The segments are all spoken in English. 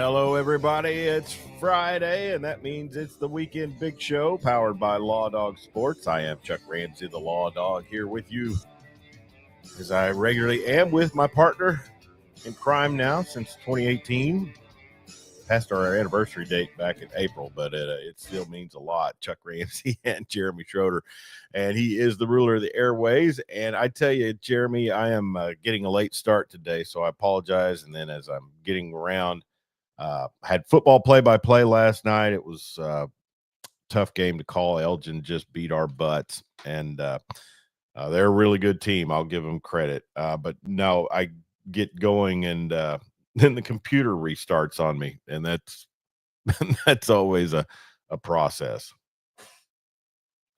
Hello, everybody. It's Friday, and that means it's the Weekend Big Show powered by Law Dog Sports. I am Chuck Ramsey, the Law Dog, here with you as I regularly am with my partner in crime now since 2018. Past our anniversary date back in April, but it still means a lot. Chuck Ramsey and Jeremy Schroeder, and he is the ruler of the airways. And I tell you, Jeremy, I am getting a late start today, so I apologize. And then as I'm getting around, had football play-by-play last night. It was a tough game to call. Elgin just beat our butts, and they're a really good team. I'll give them credit. But no, I get going, and then the computer restarts on me, and that's always a process.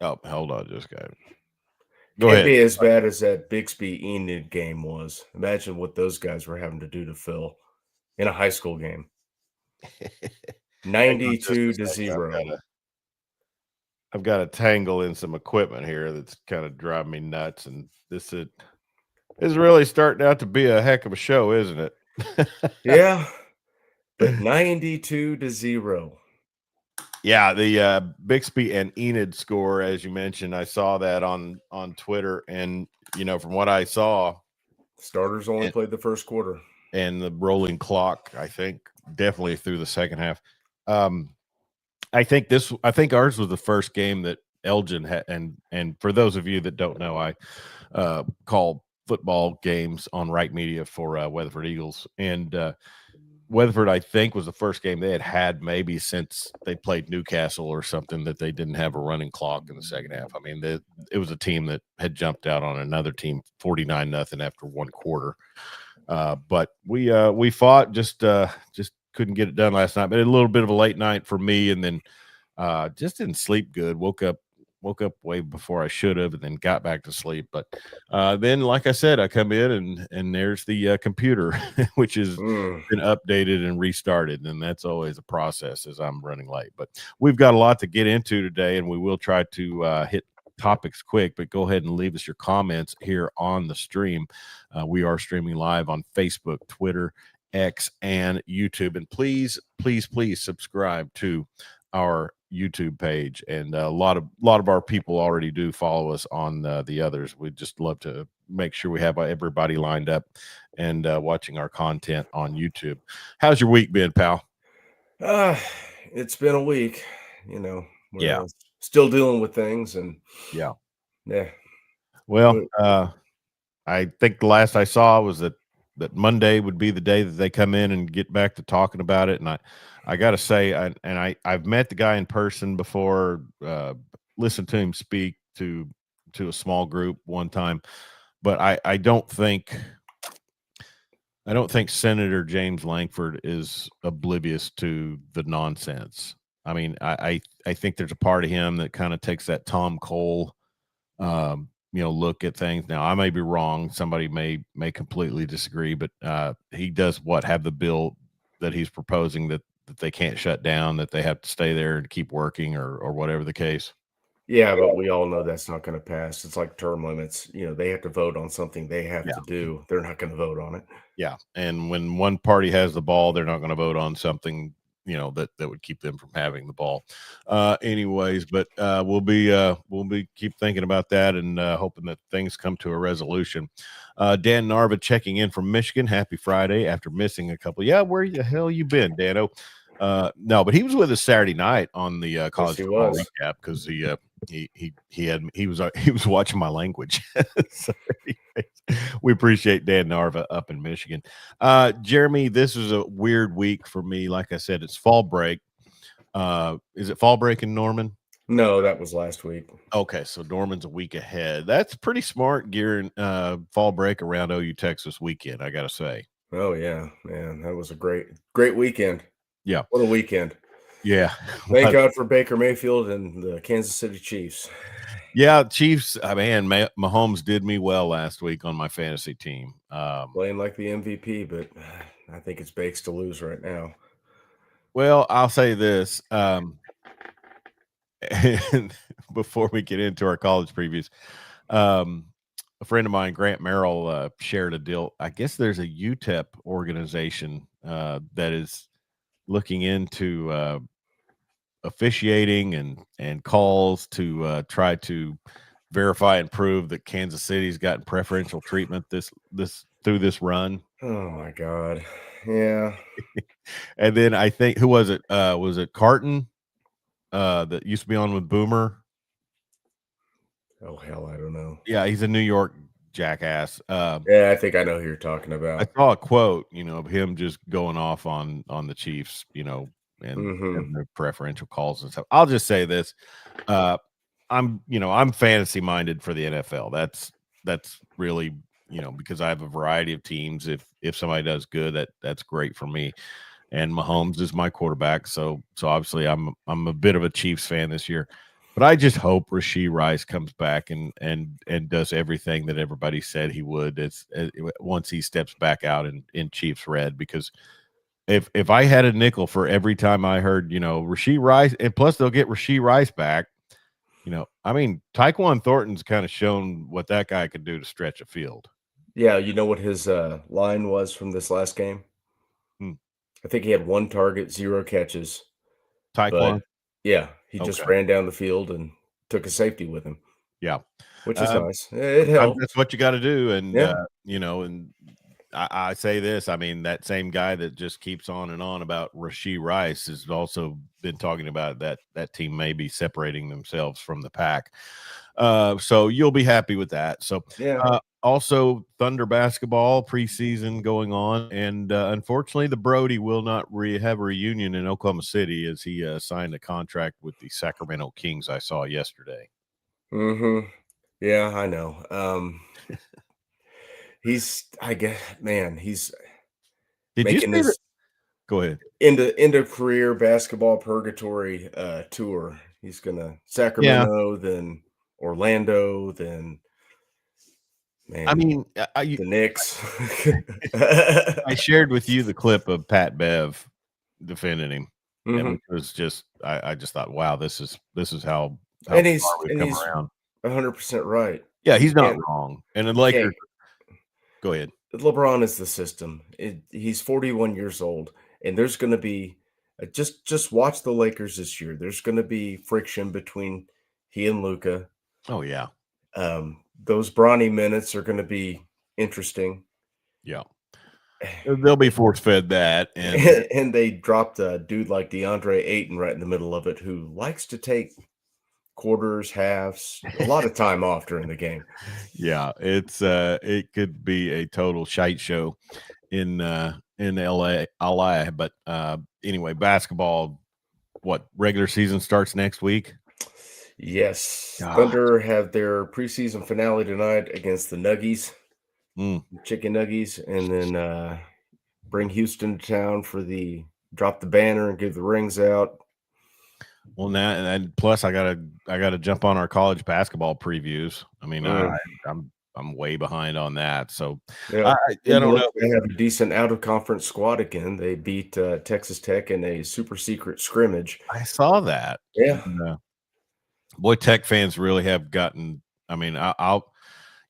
Oh, hold on, just got go Can't ahead. be as bad as that Bixby Enid game was. Imagine what those guys were having to do to Phil in a high school game. 92-0. I've got to tangle in some equipment here that's kind of driving me nuts, and this is really starting out to be a heck of a show, isn't it? Yeah, but 92-0. Yeah, the Bixby and Enid score, as you mentioned, I saw that on Twitter, and from what I saw, starters only played the first quarter, and the rolling clock, I think, definitely through the second half. I think ours was the first game that Elgin had, and for those of you that don't know, I call football games on Right Media for Weatherford Eagles, and Weatherford, I think, was the first game they had maybe since they played Newcastle or something that they didn't have a running clock in the second half. I mean, it was a team that had jumped out on another team 49-0 after one quarter. But we fought, just couldn't get it done last night. But a little bit of a late night for me, and then just didn't sleep good. Woke up way before I should have, and then got back to sleep. But then, like I said, I come in and there's the computer, which has been updated and restarted, and that's always a process as I'm running late. But we've got a lot to get into today, and we will try to hit topics quick, but go ahead and leave us your comments here on the stream. We are streaming live on Facebook, Twitter, X, and YouTube. And please subscribe to our YouTube page. And a lot of our people already do follow us on the others. We'd just love to make sure we have everybody lined up and watching our content on YouTube. How's your week been, pal? It's been a week, Yeah. Still dealing with things, and yeah. Well, I think the last I saw was that Monday would be the day that they come in and get back to talking about it. And I got to say, I've met the guy in person before, listened to him speak to a small group one time, but I don't think Senator James Lankford is oblivious to the nonsense. I mean, I think there's a part of him that kind of takes that Tom Cole, look at things. Now, I may be wrong. Somebody may completely disagree, but he does have the bill that he's proposing that they can't shut down, that they have to stay there and keep working or whatever the case. Yeah, but we all know that's not going to pass. It's like term limits. They have to vote on something they have to do. They're not going to vote on it. Yeah, and when one party has the ball, they're not going to vote on something that would keep them from having the ball. Anyways, but we'll be keep thinking about that and hoping that things come to a resolution. Dan Narva checking in from Michigan. Happy Friday after missing a couple. Yeah, where the hell you been, Dano? No, but he was with us Saturday night on the college football recap because he was watching my language. So we appreciate Dan Narva up in Michigan. Jeremy, this is a weird week for me. Like I said, it's fall break. Is it fall break in Norman? No, that was last week. Okay, so Norman's a week ahead. That's pretty smart gearing fall break around OU Texas weekend, I gotta say. Oh yeah, man, that was a great weekend. Yeah, what a weekend. Yeah, thank God for Baker Mayfield and the Kansas City Chiefs. Yeah, Chiefs. Man, Mahomes did me well last week on my fantasy team. Playing like the MVP, but I think it's Bakes to lose right now. Well, I'll say this before we get into our college previews. A friend of mine, Grant Merrill, shared a deal. I guess there's a UTEP organization that is looking into officiating and calls to try to verify and prove that Kansas City's gotten preferential treatment this through this run. Oh my God. Yeah. And then I think who was it? Was it Carton that used to be on with Boomer? Oh hell, I don't know. Yeah, he's a New York jackass. Yeah, I think I know who you're talking I about. saw a quote, of him just going off on the Chiefs, and Mm-hmm. their preferential calls and stuff. I'll just say this: I'm fantasy minded for the NFL. That's really because I have a variety of teams. If somebody does good, that's great for me. And Mahomes is my quarterback, so obviously I'm a bit of a Chiefs fan this year. But I just hope Rashee Rice comes back and does everything that everybody said he would. Once he steps back out in Chiefs red, because if I had a nickel for every time I heard Rashee Rice, and plus they'll get Rashee Rice back. I mean, Tyquan Thornton's kind of shown what that guy could do to stretch a field. Yeah, you know what his line was from this last game? Hmm. I think he had 1 target, 0 catches. Tyquan, But yeah, he just okay, ran down the field and took a safety with him, yeah. which is Um, nice. It Sometimes helped. that's what you got to do, and Yeah. and I say this. I mean, that same guy that just keeps on and on about Rashee Rice has also been talking about that team may be separating themselves from the pack. So you'll be happy with that. So Yeah. also Thunder basketball preseason going on, and unfortunately, the Brody will not have a reunion in Oklahoma City as he signed a contract with the Sacramento Kings. I saw yesterday. Mhm. Yeah, I know. I guess, man, he's Did you making see that? his Go ahead. end of career basketball purgatory tour. He's gonna Yeah, Sacramento, then Orlando, then I man, mean, the Knicks. I shared with you the clip of Pat Bev defending him, and Mhm. which was just I just thought, wow, this is how And far we've come he's around. 100% right. Yeah, You he's not can't wrong. And the you can't Lakers, go ahead. LeBron is the system. He's 41 years old, and there's going to be just watch the Lakers this year. There's going to be friction between he and Luca. Oh yeah, Those Bronny minutes are going to be interesting. yeah. They'll be force fed that, and And they dropped a dude like DeAndre Ayton right in the middle of it, who likes to take quarters, halves, a lot of time off during the game. yeah, it could be a total shite show in LA. But anyway, basketball. What regular season starts next week? Yes, Ah, Thunder have their preseason finale tonight against the Nuggies. mm. Chicken nuggies, and then bring Houston to town for the drop the banner and give the rings out. Well, now and plus I gotta jump on our college basketball previews. I mean, Mm, I'm way behind on that. So yeah, I and don't look, know. they have a decent out of conference squad again. They beat Texas Tech in a super secret scrimmage. I saw that. Yeah, And, boy, Tech fans really have gotten. I mean, I'll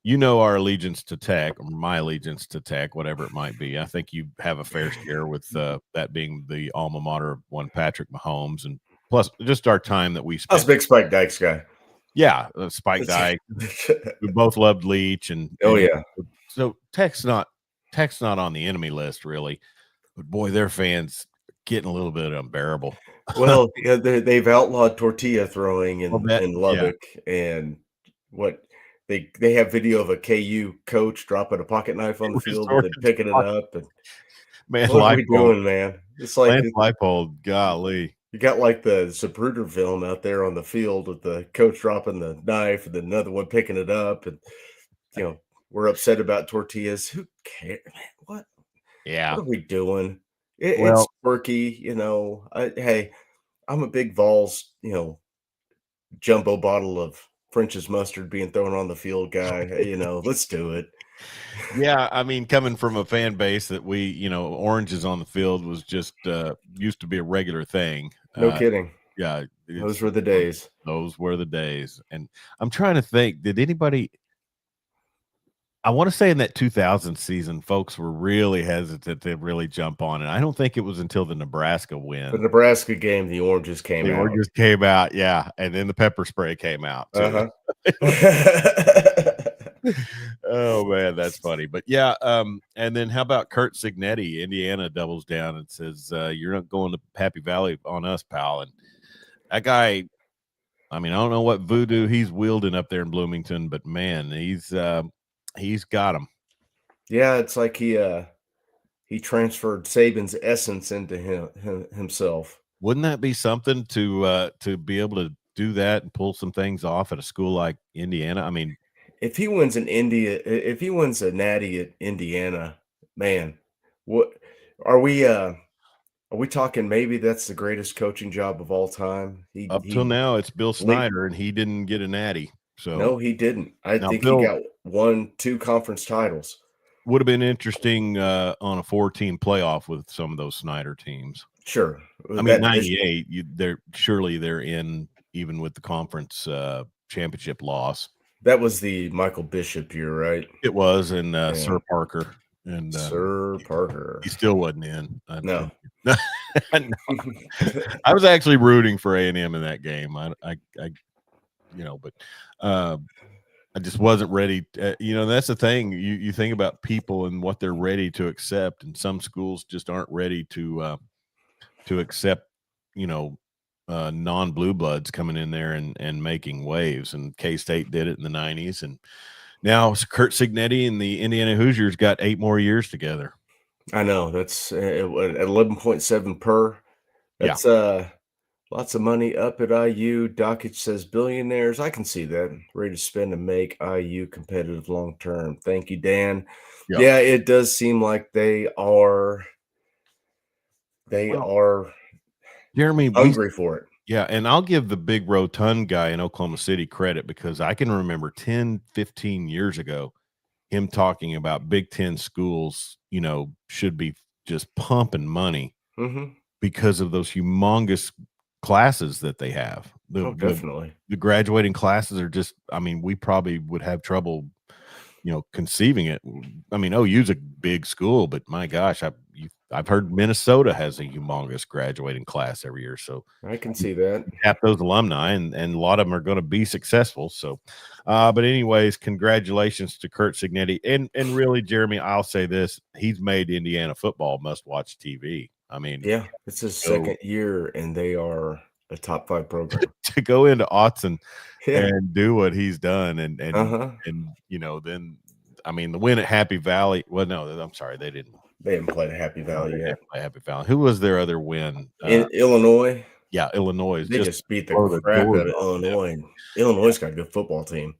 our allegiance to Tech, or my allegiance to Tech, whatever it might be. I think you have a fair share with that being the alma mater of one Patrick Mahomes, and plus just our time that we I was a spent. big Spike Dykes guy. Yeah, Spike Dye. We both loved Leach, Oh and yeah. so Tech's not on the enemy list really, but boy, their fans getting a little bit unbearable. Well, yeah, they've outlawed tortilla throwing Well, that in yeah, Lubbock, and what they have video of a KU coach dropping a pocket knife on it the was field and sort then picking it of up, and man, what are we Leipold, doing, man? It's like Lance Leipold, golly, you got like the Zapruder film out there on the field with the coach dropping the knife and then another one picking it up, and you know we're upset about tortillas. Who cares, man? What yeah. are we doing? It's Well, quirky, hey, I'm a big Vols, jumbo bottle of French's mustard being thrown on the field guy. Let's do it. yeah, I mean, coming from a fan base that oranges on the field was just used to be a regular thing. No kidding. Yeah, Those it's were the days. those were the days. And I'm trying to think, did anybody I want to say in that 2000 season, folks were really hesitant to really jump on it. I don't think it was until the Nebraska The win. Nebraska game, the oranges came The out. oranges came out, yeah, and then the pepper spray came out too. Oh man, that's funny. But yeah, and then how about Kurt Signetti? Indiana doubles down and says, "You're not going to Happy Valley on us, pal." And that guy, I mean, I don't know what voodoo he's wielding up there in Bloomington, but man, he's got him. Yeah, it's like he transferred Saban's essence into himself. Wouldn't that be something to be able to do that and pull some things off at a school like Indiana? I mean, If he wins if he wins a natty at Indiana, man, what are we talking? Maybe that's the greatest coaching job of all time. up till now, it's Bill Le Snyder, and he didn't get a natty. So No, he didn't. I now think he Bill got 2 conference titles. would have been interesting on a 4-team playoff with some of those Snyder teams. Sure. I mean, 98, they're in even with the conference championship loss. That was the Michael Bishop year, right? It was, and Sir Parker, and Sir Parker. he still wasn't in. No. I was actually rooting for A&M in that game. I but I just wasn't ready. That's the thing. You think about people and what they're ready to accept, and some schools just aren't ready to accept, non-blue bloods coming in there and making waves. And K-State did it in the 90s, and now Kurt Signetti and the Indiana Hoosiers got 8 more years together. I know that's at 11.7 per. That's lots of money up at IU. Dockage says billionaires. I can see that. Ready to spend and make IU competitive long term. Thank you, Dan. Yep. Yeah, it does seem like they are Jeremy, hungry for it. Yeah, and I'll give the big rotund guy in Oklahoma City credit, because I can remember 10, 15 years ago him talking about Big Ten schools, should be just pumping money because of those humongous classes that they have. Definitely. The graduating classes are just, I mean, we probably would have trouble, conceiving it. I mean, OU's a big school, but my gosh, I've heard Minnesota has a humongous graduating class every year. So I can see that. Tap those alumni, and a lot of them are going to be successful. So, but anyways, congratulations to Kurt Signetti. And really, Jeremy, I'll say this: he's made Indiana football must-watch TV. I mean, yeah, it's his second year, and they are a top 5 program. To go into Autzen and do what he's done, and then I mean, the win at Happy Valley. Well, no, I'm sorry, they didn't. They haven't played at Happy Valley yet. Happy Valley. Who was their other win? In Illinois. Yeah, Illinois. They just beat the crap out of Illinois. And Illinois got a good football team.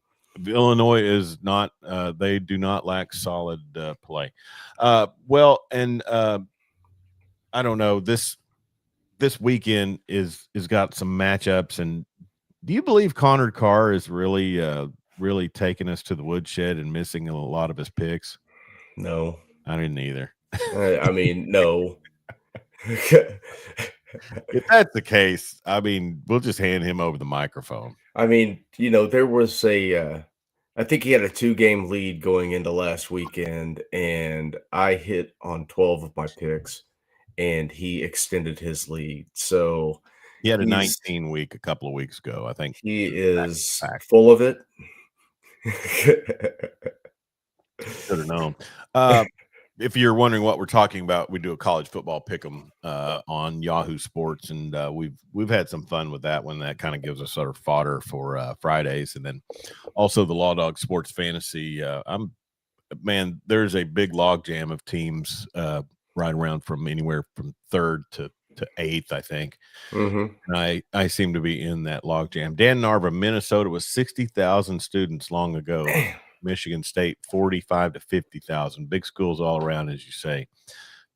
Illinois is not. They do not lack solid play. Well, and I don't know, this weekend is got some matchups. And do you believe Connor Carr is really taking us to the woodshed and missing a lot of his picks? No, I didn't either. I mean, no. If that's the case, I mean, we'll just hand him over the microphone. I mean, there was I think he had a 2-game lead going into last weekend, and I hit on 12 of my picks, and he extended his lead. So he had a 19 week a couple of weeks ago. I think he is full of it. Should have known. If you're wondering what we're talking about, we do a college football pick'em on Yahoo Sports, and we've had some fun with that one. That kind of gives us sort of fodder for Fridays, and then also the Law Dog Sports Fantasy. There's a big log jam of teams right around from anywhere from 3rd to 8th, I think. And I seem to be in that log jam. Dan Narva, Minnesota, was 60,000 students long ago. Damn. Michigan State, 45 to 50,000. Big schools all around, as you say.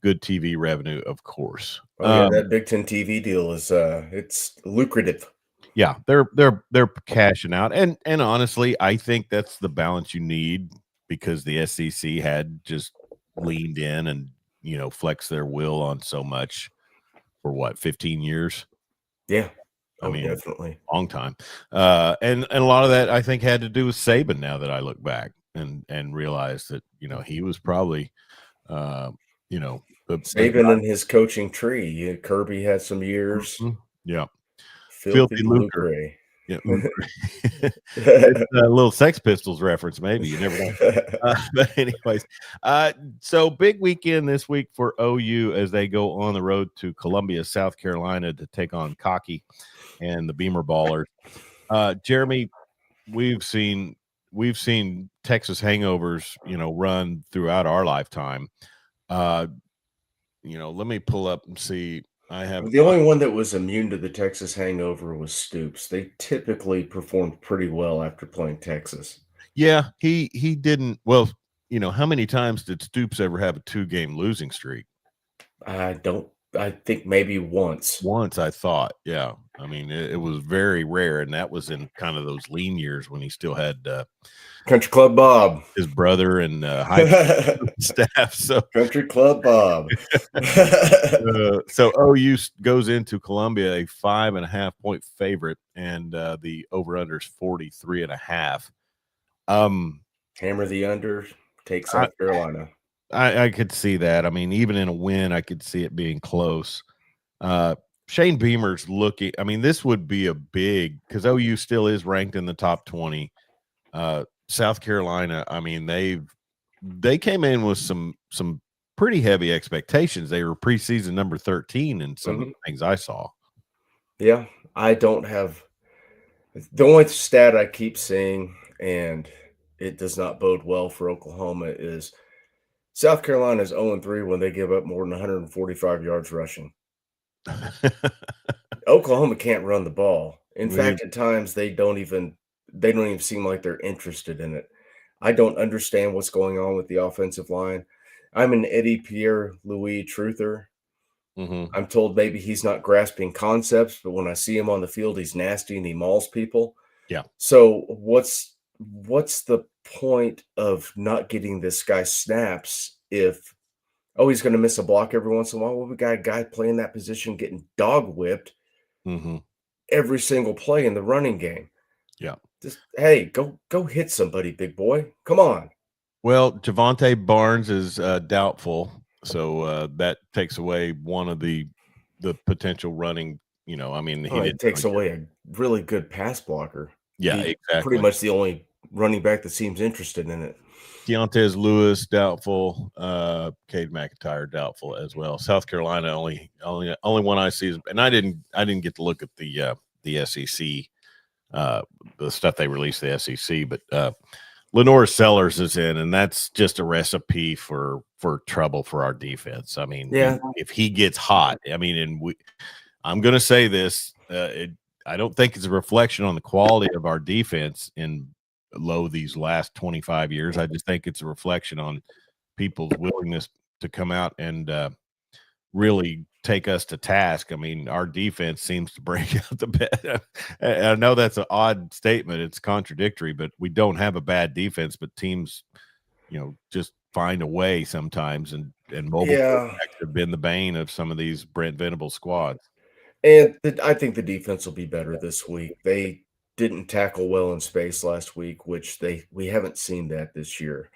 Good TV revenue, of course. Oh, yeah, that Big Ten TV deal is it's lucrative. Yeah, they're cashing out, and honestly, I think that's the balance you need, because the SEC had just leaned in and flexed their will on so much for 15 years. Yeah. I mean, definitely long time. And a lot of that, I think, had to do with Saban, now that I look back. and realized that he was probably the Saban guy. and his coaching tree. Kirby had some years. Yeah, Filthy filthy lucre. lucre. Yeah, lucre. It's a little Sex Pistols reference, maybe. You never know. But anyways, so big weekend this week for OU as they go on the road to Columbia, South Carolina to take on Cocky and the Beamer Ballers. Jeremy, we've seen Texas hangovers, run throughout our lifetime. Let me pull up and see. I have The only one that was immune to the Texas hangover was Stoops. They typically performed pretty well after playing Texas. Yeah, he didn't. Well, how many times did Stoops ever have a 2-game losing streak? I think maybe once. Once, I thought. Yeah. I mean, it was very rare, and that was in kind of those lean years when he still had Country Club Bob. his brother and high staff. So Country Club Bob. so OU goes into Columbia a 5.5-point favorite, and the over/under is 43.5. Hammer the under, take South Carolina. I could see that. I mean, even in a win, I could see it being close. Shane Beamer's looking. I mean, this would be a big because OU still is ranked in the top 20. South Carolina, I mean, they came in with some pretty heavy expectations. They were preseason number 13 in some of the things I saw. Yeah, I don't have the only stat I keep seeing, and it does not bode well for Oklahoma, is South Carolina is 0-3 when they give up more than 145 yards rushing. Oklahoma can't run the ball. In fact, at times they don't even seem like they're interested in it. I don't understand what's going on with the offensive line. I'm an Eddie Pierre-Louis truther. I'm told maybe he's not grasping concepts, but when I see him on the field, he's nasty and he mauls people. Yeah. So what's the point of not getting this guy snaps if he's going to miss a block every once in a while? Well, we got a guy playing that position getting dog whipped every single play in the running game. Yeah. Just hey, go hit somebody, big boy. Come on. Well, Javonte Barnes is doubtful, so that takes away one of the potential running. I mean, It takes away a really good pass blocker. Yeah, exactly. Pretty much the only running back that seems interested in it. Deontez Lewis doubtful. Cade McIntyre doubtful as well. South Carolina only one I see is, and I didn't get to look at the SEC, the stuff they released the SEC, but Lenore Sellers is in, and that's just a recipe for trouble for our defense. I mean, if he gets hot, I mean, and I'm going to say this, I don't think it's a reflection on the quality of our defense in these last 25 years. I just think it's a reflection on people's willingness to come out and really take us to task. I mean, our defense seems to break out the bed. I know that's an odd statement. It's contradictory, but we don't have a bad defense, but teams, just find a way sometimes, and mobile have been the bane of some of these Brent Venables squads. And I think the defense will be better this week. They didn't tackle well in space last week, which we haven't seen that this year.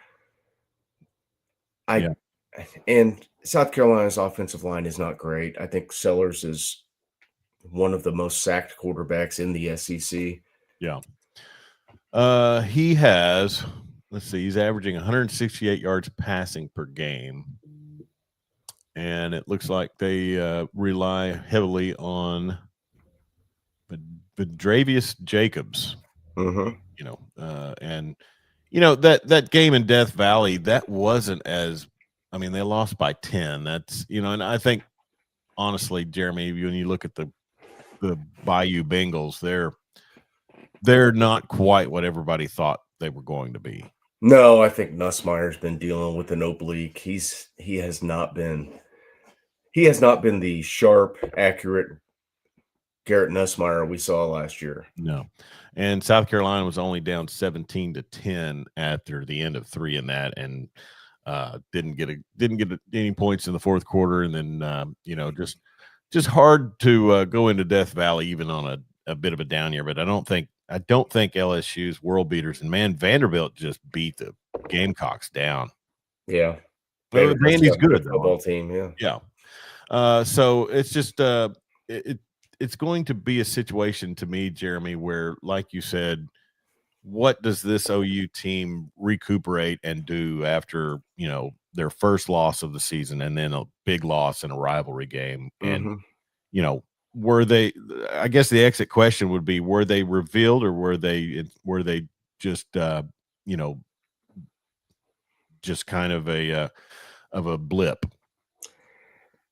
And South Carolina's offensive line is not great. I think Sellers is one of the most sacked quarterbacks in the SEC. Yeah. He has, let's see, he's averaging 168 yards passing per game. And it looks like they rely heavily on Vidravius Jacobs. And that game in Death Valley, that wasn't as, I mean, they lost by 10. That's, and I think honestly, Jeremy, when you look at the Bayou Bengals, they're not quite what everybody thought they were going to be. No, I think Nussmeier's been dealing with an oblique. He has not been the sharp, accurate Garrett Nussmeier we saw last year. No. And South Carolina was only down 17-10 after the end of 3 in that, and didn't get any points in the fourth quarter. And then just hard to go into Death Valley even on a bit of a down year. But I don't think LSU's world beaters, and man, Vanderbilt just beat the Gamecocks down. Yeah. Well, Vandy's good though. Football team, yeah. Yeah. So it's just it's going to be a situation to me, Jeremy, where, like you said, what does this OU team recuperate and do after, their first loss of the season and then a big loss in a rivalry game? And, Mhm. were they, I guess the exit question would be, were they revealed or were they just, you know, just kind of a blip?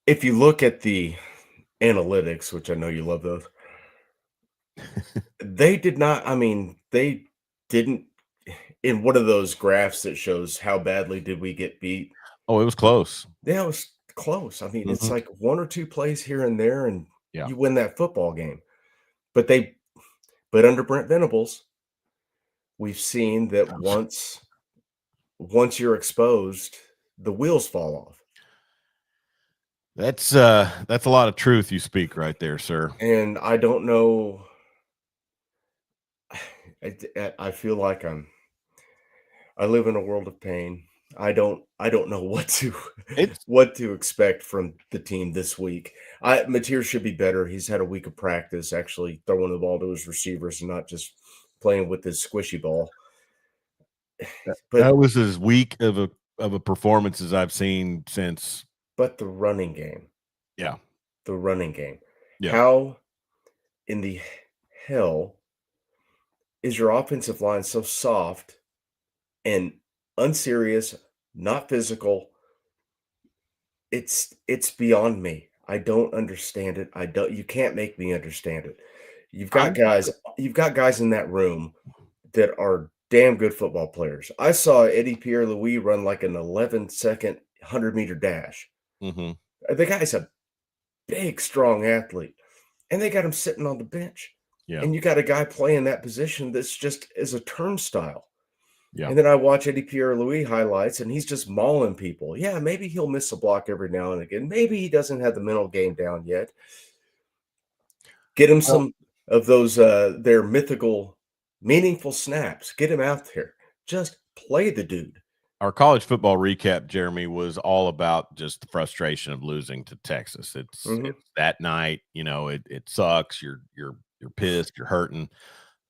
If you look at the analytics, which I know you love those, they did not they didn't in one of those graphs that shows how badly did we get beat. Oh, it was close. Yeah, it was close. I mean, it's Mhm. like 1 or 2 plays here and there, and Yeah. you win that football game. But they but under Brent Venables, we've seen that once you're exposed, the wheels fall off. That's a lot of truth you speak right there, sir. And I don't know, I feel like I live in a world of pain. I don't know what to It's what to expect from the team this week. Mateer should be better. He's had a week of practice, actually throwing the ball to his receivers and not just playing with his squishy ball. But that was as weak of a performance as I've seen since. but the running game, Yeah. the running game. Yeah. How in the hell is your offensive line so soft and unserious, not physical? It's beyond me. I don't understand it. I don't You can't make me understand it. I'm You've got guys in that room that are damn good football players. I saw Eddie Pierre-Louis run like an 11-second 100-meter dash. Mhm. The guy's a big, strong athlete, and they got him sitting on the bench. Yeah. And you got a guy playing that position that's just is a turnstile. Yeah. And then I watch Eddie Pierre-Louis highlights, and he's just mauling people. Yeah, maybe he'll miss a block every now and again. Maybe he doesn't have the mental game down yet. Get him Well, some of those their mythical, meaningful snaps. Get him out there. Just play the dude. our college football recap, Jeremy, was all about just the frustration of losing to Texas. Mhm. It's that night, it sucks. You're pissed, you're hurting.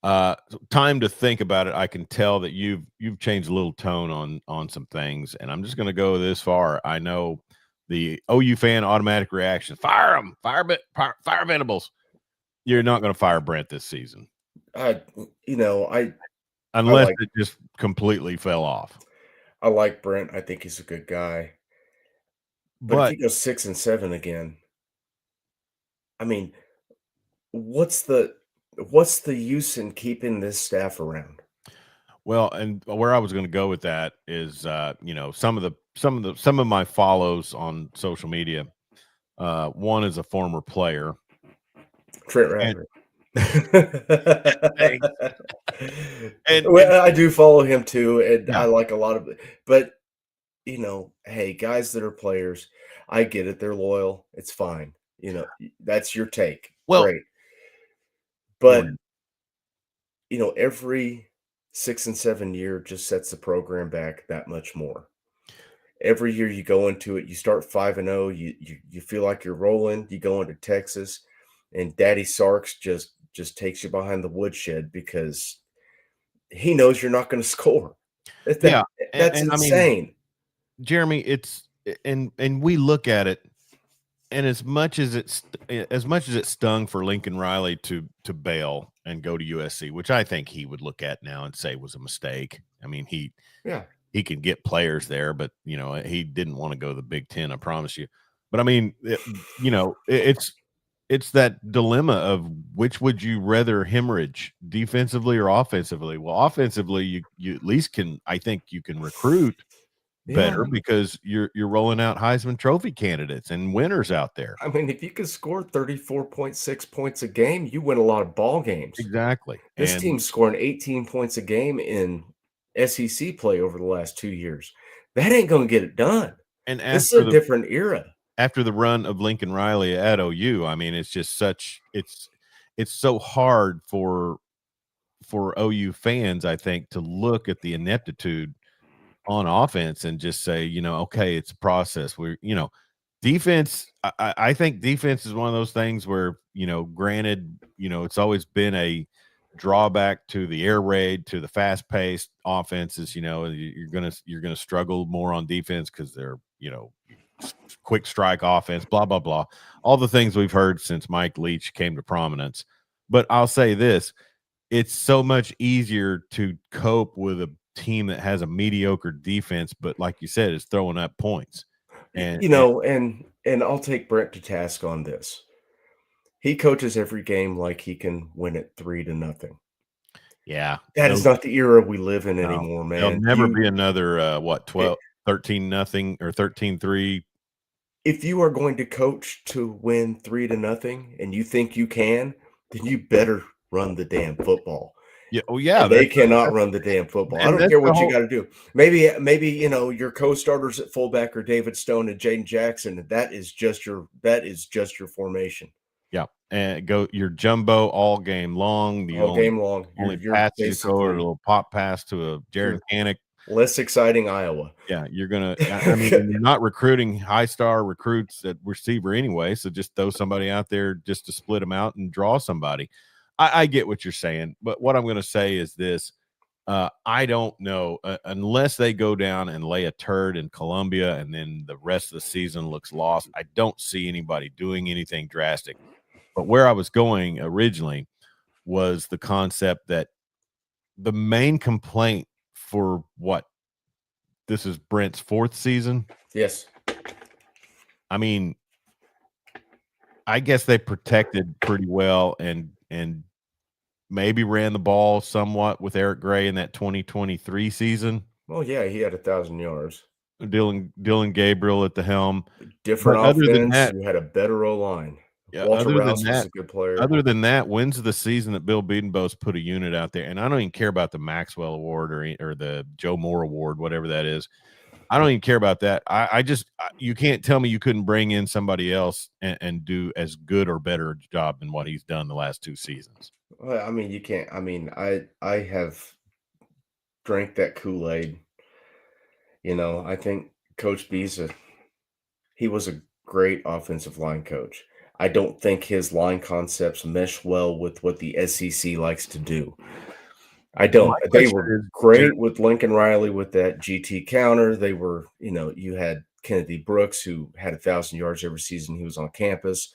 Time to think about it. I can tell that you've changed a little tone on some things, and I'm just going to go this far. I know the OU fan automatic reaction: fire them, fire Venables. You're not going to fire Brent this season I you know, I unless like it just completely fell off. I like Brent. I think he's a good guy. But if he But goes 6-7 again, I mean, what's the use in keeping this staff around? well, and where I was going to go with that is, some of my follows on social media. One is a former player, Trent and Ratner. thanks. And Well, I do follow him too, and yeah, I like a lot of it. But, hey, guys that are players, I get it. They're loyal. It's fine. That's your take. well, Great. go But, ahead. every 6 and 7 year just sets the program back that much more. Every year you go into it, you start 5-0, you feel like you're rolling, you go into Texas, and Daddy Sarks just takes you behind the woodshed because he knows you're not gonna score. That that Yeah, that's and I mean, insane. Jeremy, and we look at it, and as much as it stung for Lincoln Riley to bail and go to USC, which I think he would look at now and say was a mistake. I mean, Yeah. he can get players there, but he didn't want to go to the Big Ten. I promise you. But I mean, it's that dilemma of which would you rather hemorrhage, defensively or offensively? Well, offensively, you at least can, I think you can recruit Yeah. better because you're rolling out Heisman Trophy candidates and winners out there. I mean, if you can score 34.6 points a game, you win a lot of ball games. Exactly. This And team's scoring 18 points a game in SEC play over the last 2 years. That ain't gonna get it done. and This is a different era. after the run of Lincoln Riley at OU, I mean, it's just it's so hard for OU fans, I think, to look at the ineptitude on offense and just say, okay, it's a process. Defense, I think defense is one of those things where, granted, it's always been a drawback to the air raid, to the fast-paced offenses. You're gonna struggle more on defense because they're, quick strike offense, blah blah blah, all the things we've heard since Mike Leach came to prominence. But I'll say this: it's so much easier to cope with a team that has a mediocre defense, but like you said, is throwing up points. And And I'll take Brent to task on this. He coaches every game like he can win it 3-0. yeah, That is not the era we live in no, anymore, there'll man. never be another 12 13-0 or 13-3. If you are going to coach to win 3-0 and you think you can, then you better run the damn football. Yeah, yeah, And they cannot run the damn football. I don't care what you got to do. Maybe your co-starters at fullback are David Stone and Jaden Jackson. That is just your formation. Yeah, and go your jumbo all game long. Game long. Only You're pass you basically throw or a little pop pass to a Jared Canick. Less exciting Iowa. Yeah, you're gonna. I mean, you're not recruiting high star recruits at receiver anyway, so just throw somebody out there just to split them out and draw somebody. I get what you're saying, but what I'm going to say is this: I don't know unless they go down and lay a turd in Columbia, and then the rest of the season looks lost. I don't see anybody doing anything drastic. But where I was going originally was the concept that the main complaint for this is Brent's 4th season. Yes. I mean, I guess they protected pretty well and maybe ran the ball somewhat with Eric Gray in that 2023 season. Well, yeah, he had 1,000 yards. Dylan Gabriel at the helm. Different offense. Other than that, you had a better O-line. Yeah, Walter Rouse was a good player. Other than that, when's the season that Bill Bedenbaugh's put a unit out there? And I don't even care about the Maxwell Award or the Joe Moore Award, whatever that is. I don't even care about that. You can't tell me you couldn't bring in somebody else and do as good or better job than what he's done the last 2 seasons. Well, I mean, you can't. I mean, I have drank that Kool-Aid. I think Coach B's he was a great offensive line coach. I don't think his line concepts mesh well with what the SEC likes to do. I don't. They were great with Lincoln Riley with that GT counter. They were, you had Kennedy Brooks, who had 1,000 yards every season he was on campus.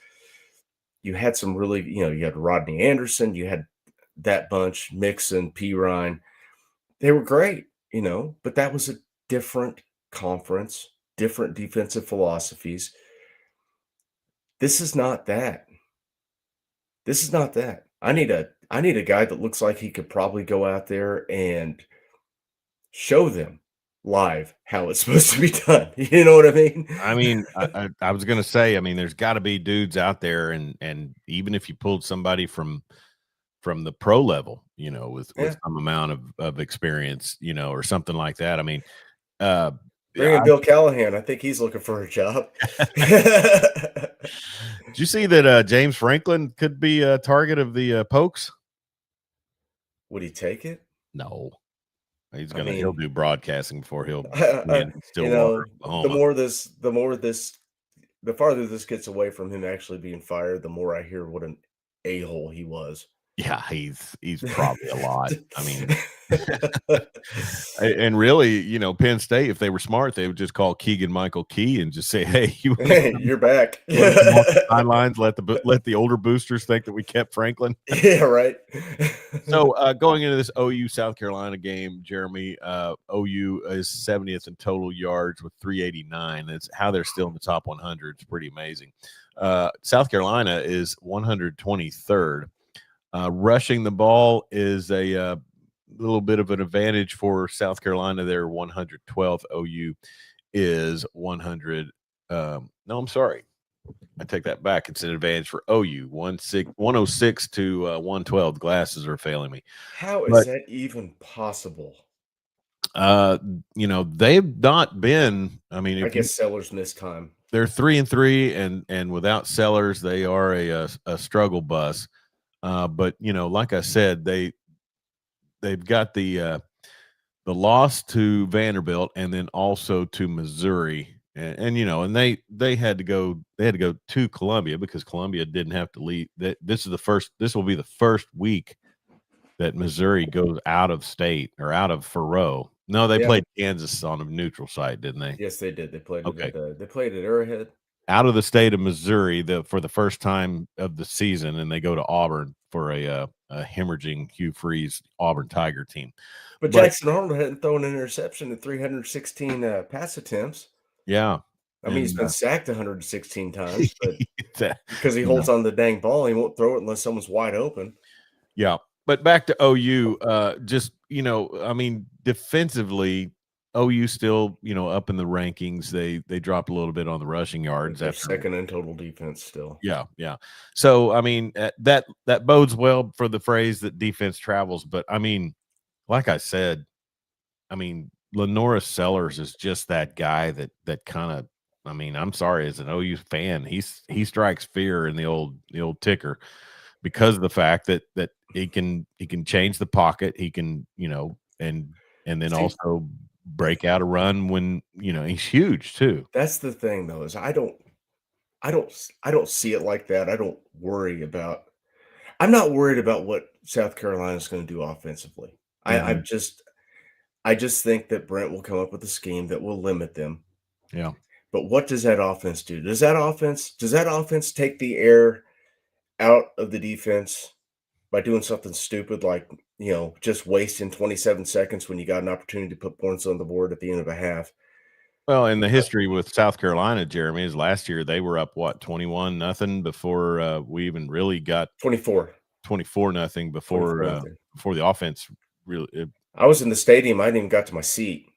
You had some really, you had Rodney Anderson. You had that bunch, Mixon, P. Ryan. They were great, but that was a different conference, different defensive philosophies. This is not that. This is not that. I need a guy that looks like he could probably go out there and show them live how it's supposed to be done. You know what I mean? I mean, I was going to say, I mean, there's got to be dudes out there, and even if you pulled somebody from the pro level, with some amount of experience, or something like that. I mean, bring in Bill Callahan. I think he's looking for a job. Did you see that James Franklin could be a target of the Pokes? Would he take it? No. He'll do broadcasting before he'll be in Stillwater, Oklahoma. The farther this gets away from him actually being fired, the more I hear what an a-hole he was. Yeah, he's probably a lot. I mean, and really, Penn State, if they were smart, they would just call Keegan Michael Key and just say, "Hey, you're back." Sidelines. Let the older boosters think that we kept Franklin. Yeah, right. So going into this OU South Carolina game, Jeremy, OU is 70th in total yards with 389. That's how they're still in the top 100. It's pretty amazing. South Carolina is 123rd. Rushing the ball is a little bit of an advantage for South Carolina. They're 112th. OU is 100. No, I'm sorry. I take that back. It's an advantage for OU. 106 to 112. Glasses are failing me. How is that even possible? They've not been. I mean, I guess Sellers missed time. They're 3-3, and without Sellers, they are a struggle bus. But like I said, they've got the the loss to Vanderbilt and then also to Missouri. And you know, and they had to go to Columbia because Columbia didn't have to leave. This will be the first week that Missouri goes out of state or out of Faroe. No, they Yeah. played Kansas on a neutral site, didn't they? Yes, they did. They played it Okay. at they played at Arrowhead. Out of the state of Missouri for the first time of the season, and they go to Auburn for a hemorrhaging Hugh Freeze Auburn Tiger team. But But Jackson Arnold hadn't thrown an interception in 316 pass attempts. yeah, I mean, he's and been sacked 116 times, but that, because he you know, holds on to the dang ball, he won't throw it unless someone's wide open. yeah. But back to OU, just you know, I mean, defensively, OU still up in the rankings. They dropped a little bit on the rushing yards They're after. second in total defense still. Yeah, yeah. So I mean, that bodes well for the phrase that defense travels. But I mean, like I said, I mean, Lenora Sellers is just that guy that kind of. I mean, I'm sorry, as an OU fan, he strikes fear in the old ticker because of the fact that he can change the pocket, he can and then See, also break out a run when he's huge too. that's the thing though, is I don't see it like that. I don't worry about I'm not worried about what South Carolina's going to do offensively. I, Mhm. I've just I just think that Brent will come up with a scheme that will limit them. Yeah. But what does that offense do? Does that offense take the air out of the defense by doing something stupid like, just wasting 27 seconds when you got an opportunity to put points on the board at the end of a half? Well, in the history with South Carolina, Jeremy, is last year they were up 21-0 before we even really got 24. 24-0 before 24-0. before the offense really. I was in the stadium. I didn't even got to my seat.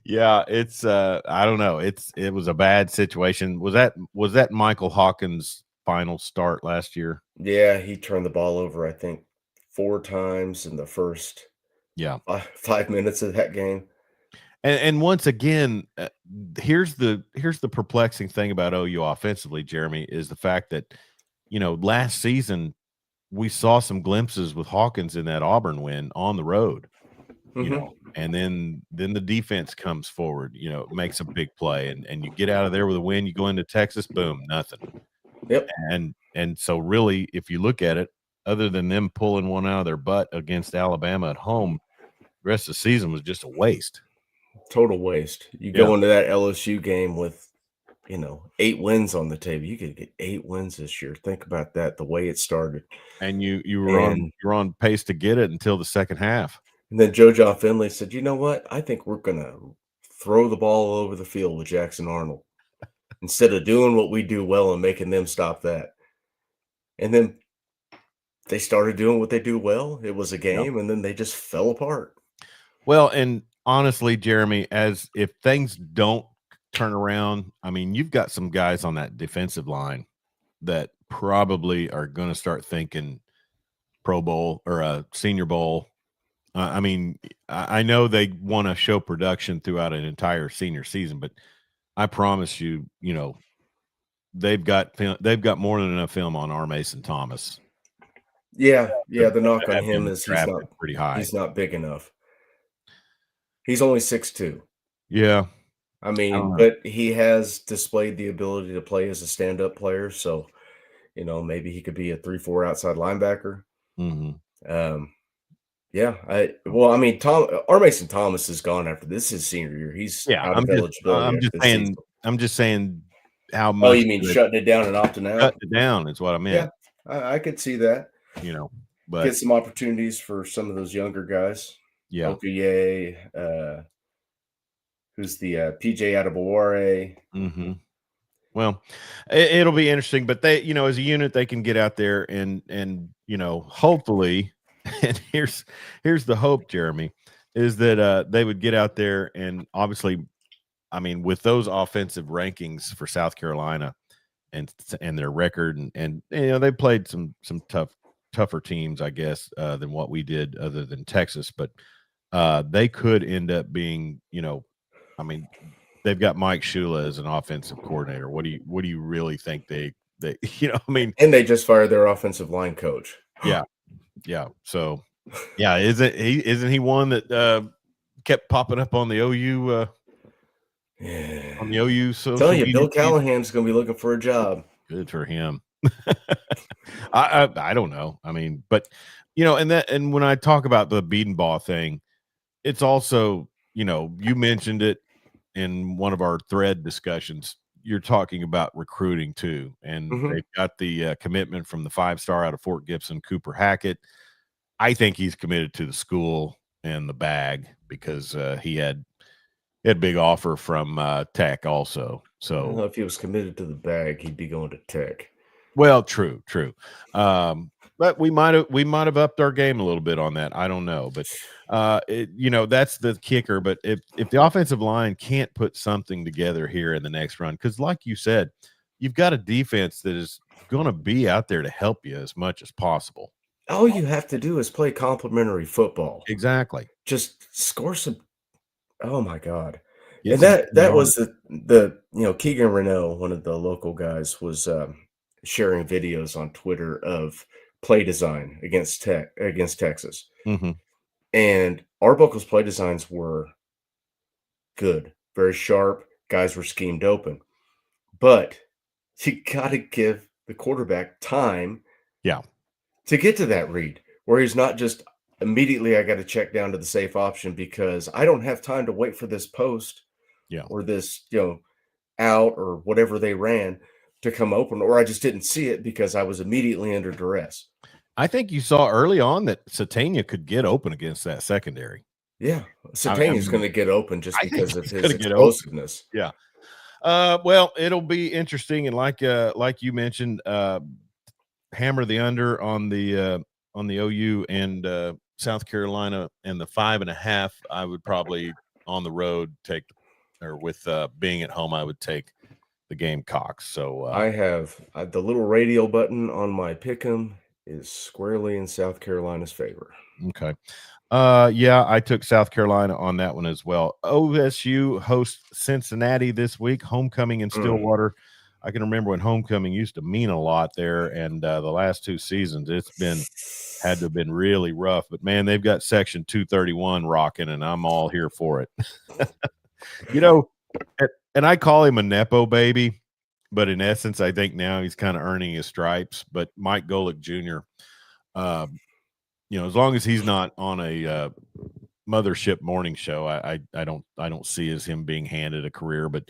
Yeah, it's I don't know. It was a bad situation. Was that Michael Hawkins' final start last year? Yeah, he turned the ball over, I think, 4 times in the first Yeah. 5 minutes of that game. And once again, here's the perplexing thing about OU offensively, Jeremy, is the fact that last season we saw some glimpses with Hawkins in that Auburn win on the road. Mhm. And then the defense comes forward, makes a big play, and you get out of there with a win. You go into Texas, boom, nothing. Yep, And so really, if you look at it, other than them pulling one out of their butt against Alabama at home, the rest of the season was just a waste. total waste. You Yeah. go into that LSU game with, 8 wins on the table. You could get 8 wins this year. Think about that, the way it started. And you And were on pace to get it until the second half. then Joe John Finley said, "You know what? I think we're gonna throw the ball all over the field with Jackson Arnold instead of doing what we do well and making them stop that." And then they started doing what they do well. It was a Yeah. game, and then they just fell apart. Well, and honestly, Jeremy, as if things don't turn around, I mean, you've got some guys on that defensive line that probably are going to start thinking Pro Bowl or a Senior Bowl. I mean, I know they want to show production throughout an entire senior season, but I promise you, they've got more than enough film on R. Mason Thomas Yeah, to, yeah, the knock on have him him is drafted pretty high. he's not big enough. He's only 6'2". Yeah, I I mean, don't know. but he has displayed the ability to play as a stand-up player, so, maybe he could be a 3-4 outside linebacker. Mhm. Um, yeah, I mean, R. Mason Thomas is gone after this is his senior year. He's Yeah, out of eligibility after this season. I'm just saying how Oh, much you mean good shutting it down and opting out? shutting it down is what I Yeah, meant, I could see that. but Get some opportunities for some of those younger guys. yeah. Okuye, who's the PJ Adebaware. Mhm. Well, it'll be interesting, but they, as a unit, they can get out there and hopefully, and here's the hope, Jeremy, is that they would get out there and obviously, I mean, with those offensive rankings for South Carolina and their record and they played some tougher teams, I guess, than what we did, other than Texas, but they could end up being, I mean, they've got Mike Shula as an offensive coordinator. What do you really think they I mean, And they just fired their offensive line coach. yeah, yeah. So Yeah, isn't he one that kept popping up on the OU Yeah. social Telling you, media Bill feed? Callahan's gonna be looking for a job. Good for him. I don't know. I mean, but and when I talk about the Biedenbaugh thing, it's also, you mentioned it in one of our thread discussions. You're talking about recruiting too, and Mhm. they've got the commitment from the 5-star out of Fort Gibson, Cooper Hackett. I think he's committed to the school and the bag because he had a big offer from Tech also. I don't So, know if he was committed to the bag, he'd be going to Tech. well, true, true. But we might have upped our game a little bit on that. I don't know, but that's the kicker. But if the offensive line can't put something together here in the next run, because like you said, you've got a defense that is going to be out there to help you as much as possible. All you have to do is play complimentary football. Exactly. Just score some. Oh my god. Get And some that yards. was the Keegan Renault, one of the local guys, was, sharing videos on Twitter of play design against Texas. Hmm. And Arbuckle's play designs were good, very sharp, guys were schemed open. But you gotta give the quarterback time Yeah, to get to that read, where he's not just immediately, I gotta check down to the safe option because I don't have time to wait for this post yeah. or this, out or whatever they ran to come open, or I just didn't see it because I was immediately under duress. I think you saw early on that Satania could get open against that secondary. Yeah, I Satania's mean, gonna get open just I think because of he's his going to get open. explosiveness. Yeah. Well, it'll be interesting, and like you mentioned, hammer the under on the OU and South Carolina and the 5.5. I would probably on the road take, or with being at home, I would take the Gamecocks. So I have the little radio button on my pick'em is squarely in South Carolina's favor. okay. Yeah, I took South Carolina on that one as well. OSU hosts Cincinnati this week, homecoming in Mm. Stillwater. I can remember when homecoming used to mean a lot there, and the last 2 seasons had to have been really rough. But man, they've got Section 231 rocking, and I'm all here for it. You know, and I call him a nepo baby, but in essence, I think now he's kind of earning his stripes. But Mike Golick Jr., uh, as long as he's not on a mothership morning show, I don't see as him being handed a career. But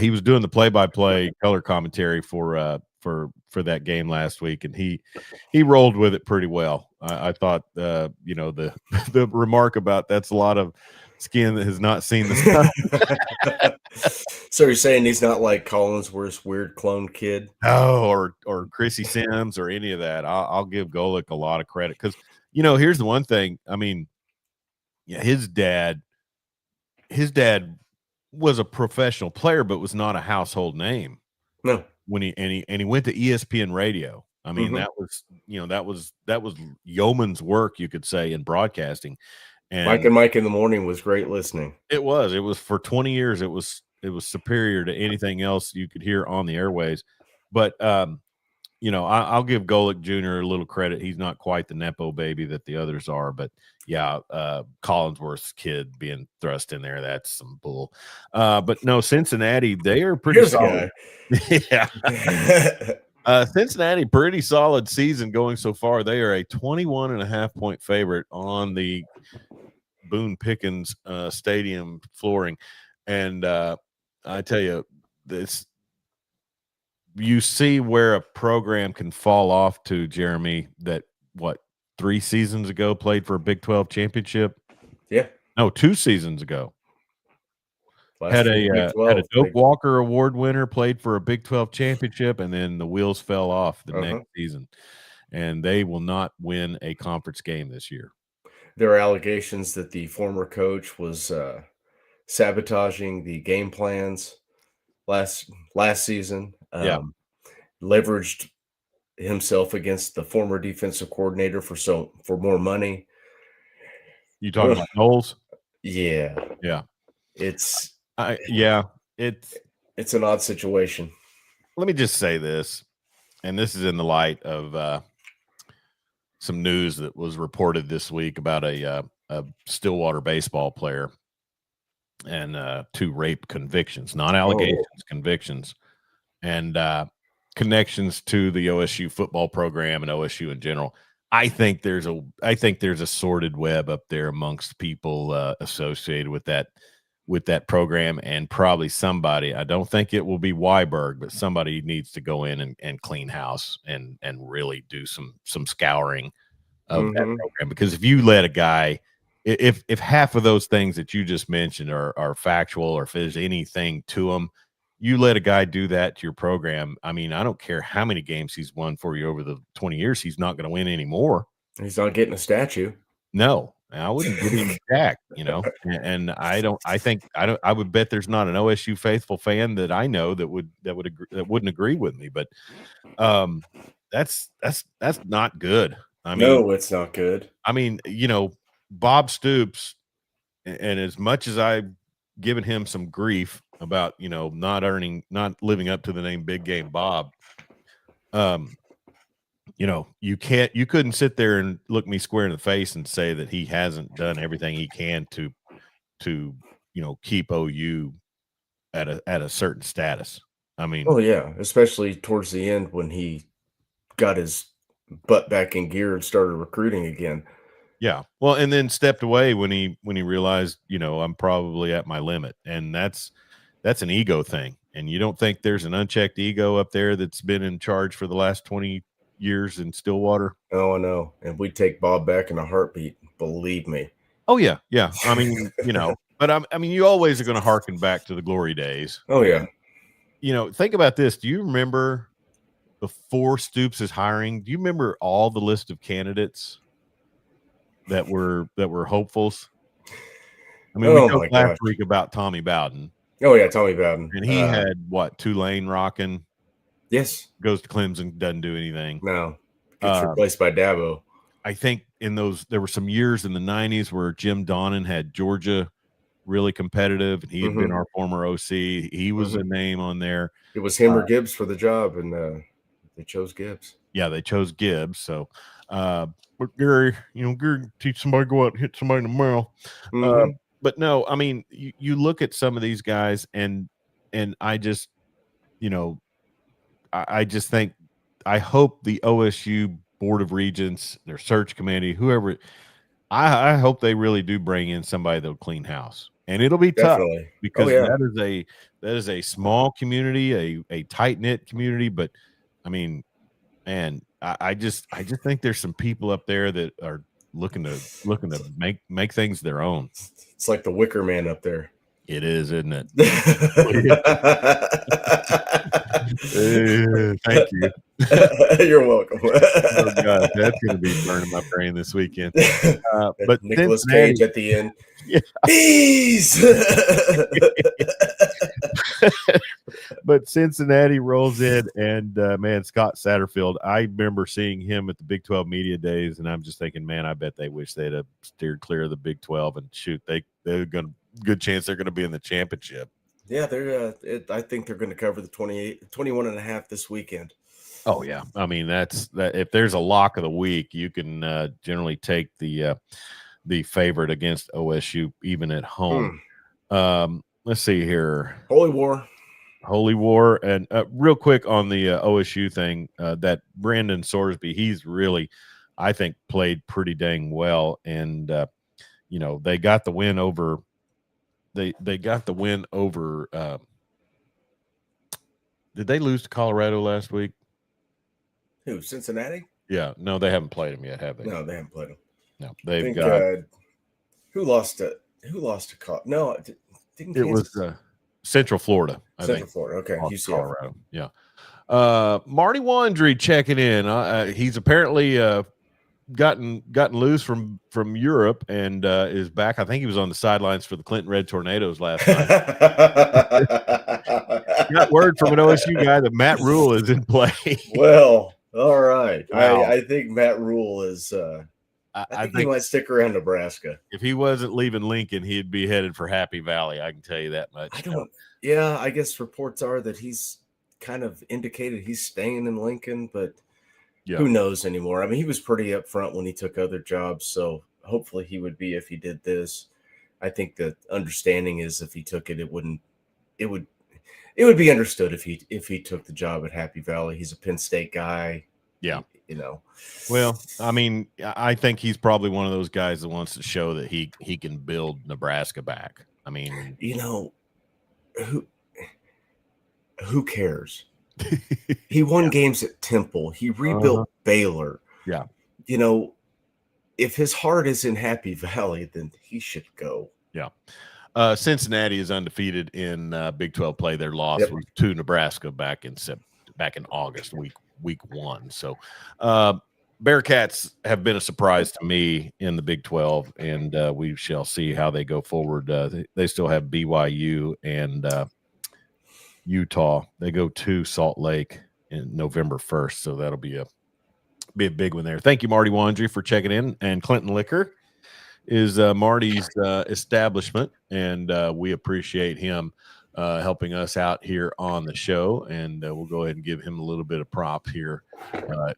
he was doing the play-by-play color commentary for that game last week, and he rolled with it pretty well. I thought the the remark about that's a lot of skin that has not seen the sun. So you're saying he's not like Collinsworth's weird clone kid? Oh, or Chrissy Sims or any of that. I'll give Golick a lot of credit because here's the one thing. I mean, yeah, his dad was a professional player, but was not a household name No. when he went to ESPN radio. I mean, Mhm. that was yeoman's work, you could say, in broadcasting. Mike And and Mike in the Morning was great listening. it was for 20 years. It was superior to anything else you could hear on the airways. But I'll give Golick Jr. a little credit. He's not quite the nepo baby that the others are, but yeah, Collinsworth's kid being thrust in there—that's some bull. But no, Cincinnati, they are pretty Here's a solid. guy. Yeah, Cincinnati, pretty solid season going so far. They are a 21.5-point favorite on the Boone Pickens Stadium flooring, and I tell you, this you see where a program can fall off to, Jeremy, that what 3 seasons ago played for a Big 12 championship. Yeah. No, 2 seasons ago Last had year in a the Big had a 12. Doak Walker Award winner, played for a Big 12 championship, and then the wheels fell off the next Uh-huh. season, and they will not win a conference game this year. There are allegations that the former coach was, sabotaging the game plans last season, Yeah, leveraged himself against the former defensive coordinator for more money. you talking Ugh, about Knowles? yeah, Yeah, it's yeah. It's it's an odd situation. Let me just say this, and this is in the light of some news that was reported this week about a Stillwater baseball player and 2 rape convictions, not allegations, convictions, and connections to the OSU football program and OSU in general. I think there's a sordid web up there amongst people associated with that program, and probably somebody. I don't think it will be Weiberg, but somebody needs to go in and clean house and really do some scouring of that program. Because if you let a guy, if half of those things that you just mentioned are factual, or if there's anything to them, you let a guy do that to your program. I mean, I don't care how many games he's won for you over the 20 years, he's not going to win anymore. He's not getting a statue. No, I wouldn't get him jack, and I would bet there's not an OSU faithful fan that I know that wouldn't agree with me. But that's not good. I mean, No, it's not good. I mean, Bob Stoops, and as much as I've given him some grief about, not living up to the name Big Game Bob, you couldn't sit there and look me square in the face and say that he hasn't done everything he can to keep OU at a certain status. I mean, oh yeah, especially towards the end when he got his butt back in gear and started recruiting again. Yeah. Well, and then stepped away when he realized, I'm probably at my limit. And that's an ego thing. And you don't think there's an unchecked ego up there that's been in charge for the last 20 years in Stillwater? Oh, I know. And we'd take Bob back in a heartbeat, believe me. Oh yeah, yeah. I mean, but I mean, you always are going to harken back to the glory days. Oh yeah. Think about this. Do you remember before Stoops' hiring? Do you remember all the list of candidates that were hopefuls? I mean, we talked last week about Tommy Bowden. Oh yeah, Tommy Bowden. And he had what, Tulane rocking? Yes. Goes to Clemson, doesn't do anything. No. Gets replaced by Dabo. I think there were some years in the 90s where Jim Donnan had Georgia really competitive, and he had been our former OC. He was a name on there. It was him or Gibbs for the job, and they chose Gibbs. Yeah, they chose Gibbs. So, but Gary, Gary teach somebody to go out and hit somebody in the mouth. But no, I mean, you look at some of these guys, and I just, I just think, I hope the OSU Board of Regents, their search committee, whoever, I hope they really do bring in somebody that'll clean house. And it'll be tough because that is a small community, a tight-knit community. But I mean, man, I just think there's some people up there that are looking to make things their own. It's like the Wicker Man up there. It is, isn't it? Thank you. You're welcome. Oh God, that's going to be burning my brain this weekend. But Nicolas Cage at the end. Yeah. Bees. But Cincinnati rolls in, and man, Scott Satterfield, I remember seeing him at the Big 12 media days, and I'm just thinking, man, I bet they wish they'd have steered clear of the Big 12, and shoot, they're going to, good chance they're going to be in the championship. Yeah, I think they're going to cover the 21.5 this weekend. Oh yeah, I mean that. If there's a lock of the week, you can generally take the favorite against OSU even at home. Let's see here. Holy War, and real quick on the OSU thing. That Brandon Sorsby, he's really, I think, played pretty dang well, and they got the win over. They got the win over. Did they lose to Colorado last week? Who, Cincinnati? Yeah, no, they haven't played them yet, have they? No, they haven't played them. No, they've got. Who lost to Colorado? No, didn't Kansas? It was Central Florida. Central Florida. Okay, UCF. Colorado. Yeah. Marty Wandry checking in. He's apparently gotten loose from Europe and is back. I think he was on the sidelines for the Clinton Red Tornadoes last night. Got word from an OSU guy that Matt Rule is in play. Well, all right. Wow. I think Matt Rule is. I think he might stick around Nebraska. If he wasn't leaving Lincoln, he'd be headed for Happy Valley. I can tell you that much. Yeah, I guess reports are that he's kind of indicated he's staying in Lincoln, but Who knows anymore? I mean, he was pretty upfront when he took other jobs, so hopefully he would be if he did this. I think the understanding is if he took it, it would be understood if he took the job at Happy Valley. He's a Penn State guy. Yeah. You know. Well, I mean, I think he's probably one of those guys that wants to show that he can build Nebraska back. I mean, you know, who cares? He won games at Temple. He rebuilt Baylor. Yeah. You know, if his heart is in Happy Valley, then he should go. Yeah. Cincinnati is undefeated in Big 12 play. Their loss was to Nebraska back in August, week 1. So Bearcats have been a surprise to me in the Big 12, and we shall see how they go forward. They still have BYU and Utah. They go to Salt Lake in November 1st, so that'll be a big one there. Thank you, Marty Wandry, for checking in. And Clinton Liquor is Marty's establishment, and we appreciate him helping us out here on the show. And we'll go ahead and give him a little bit of prop here.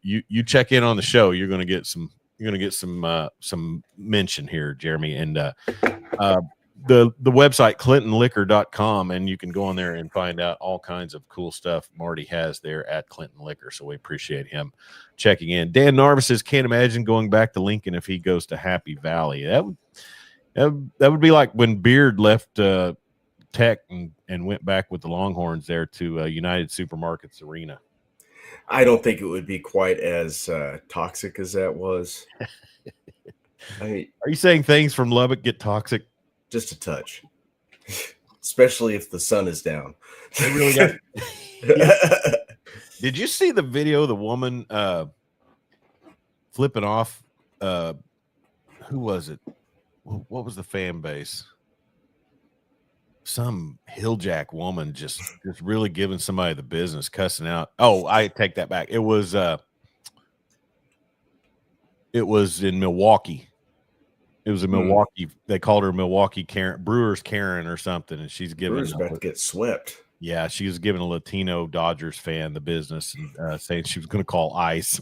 You check in on the show, you're going to get some mention here, Jeremy. And the website clintonliquor.com, and you can go on there and find out all kinds of cool stuff Marty has there at Clinton Liquor. So we appreciate him checking in. Dan Narvis says, can't imagine going back to Lincoln if he goes to Happy Valley. That would be like when Beard left Tech and went back with the Longhorns there to United Supermarkets Arena. I don't think it would be quite as toxic as that was. Are you saying things from Lubbock get toxic? Just a touch, especially if the sun is down. They really got. Did you see the video of the woman flipping off? Who was it? What was the fan base? Some hilljack woman just really giving somebody the business, cussing out. Oh, I take that back. It was in Milwaukee. It was in Milwaukee. They called her Milwaukee Karen, Brewers Karen or something, and she's giving Brewers about to get swept. Yeah, she was giving a Latino Dodgers fan the business and saying she was going to call ICE.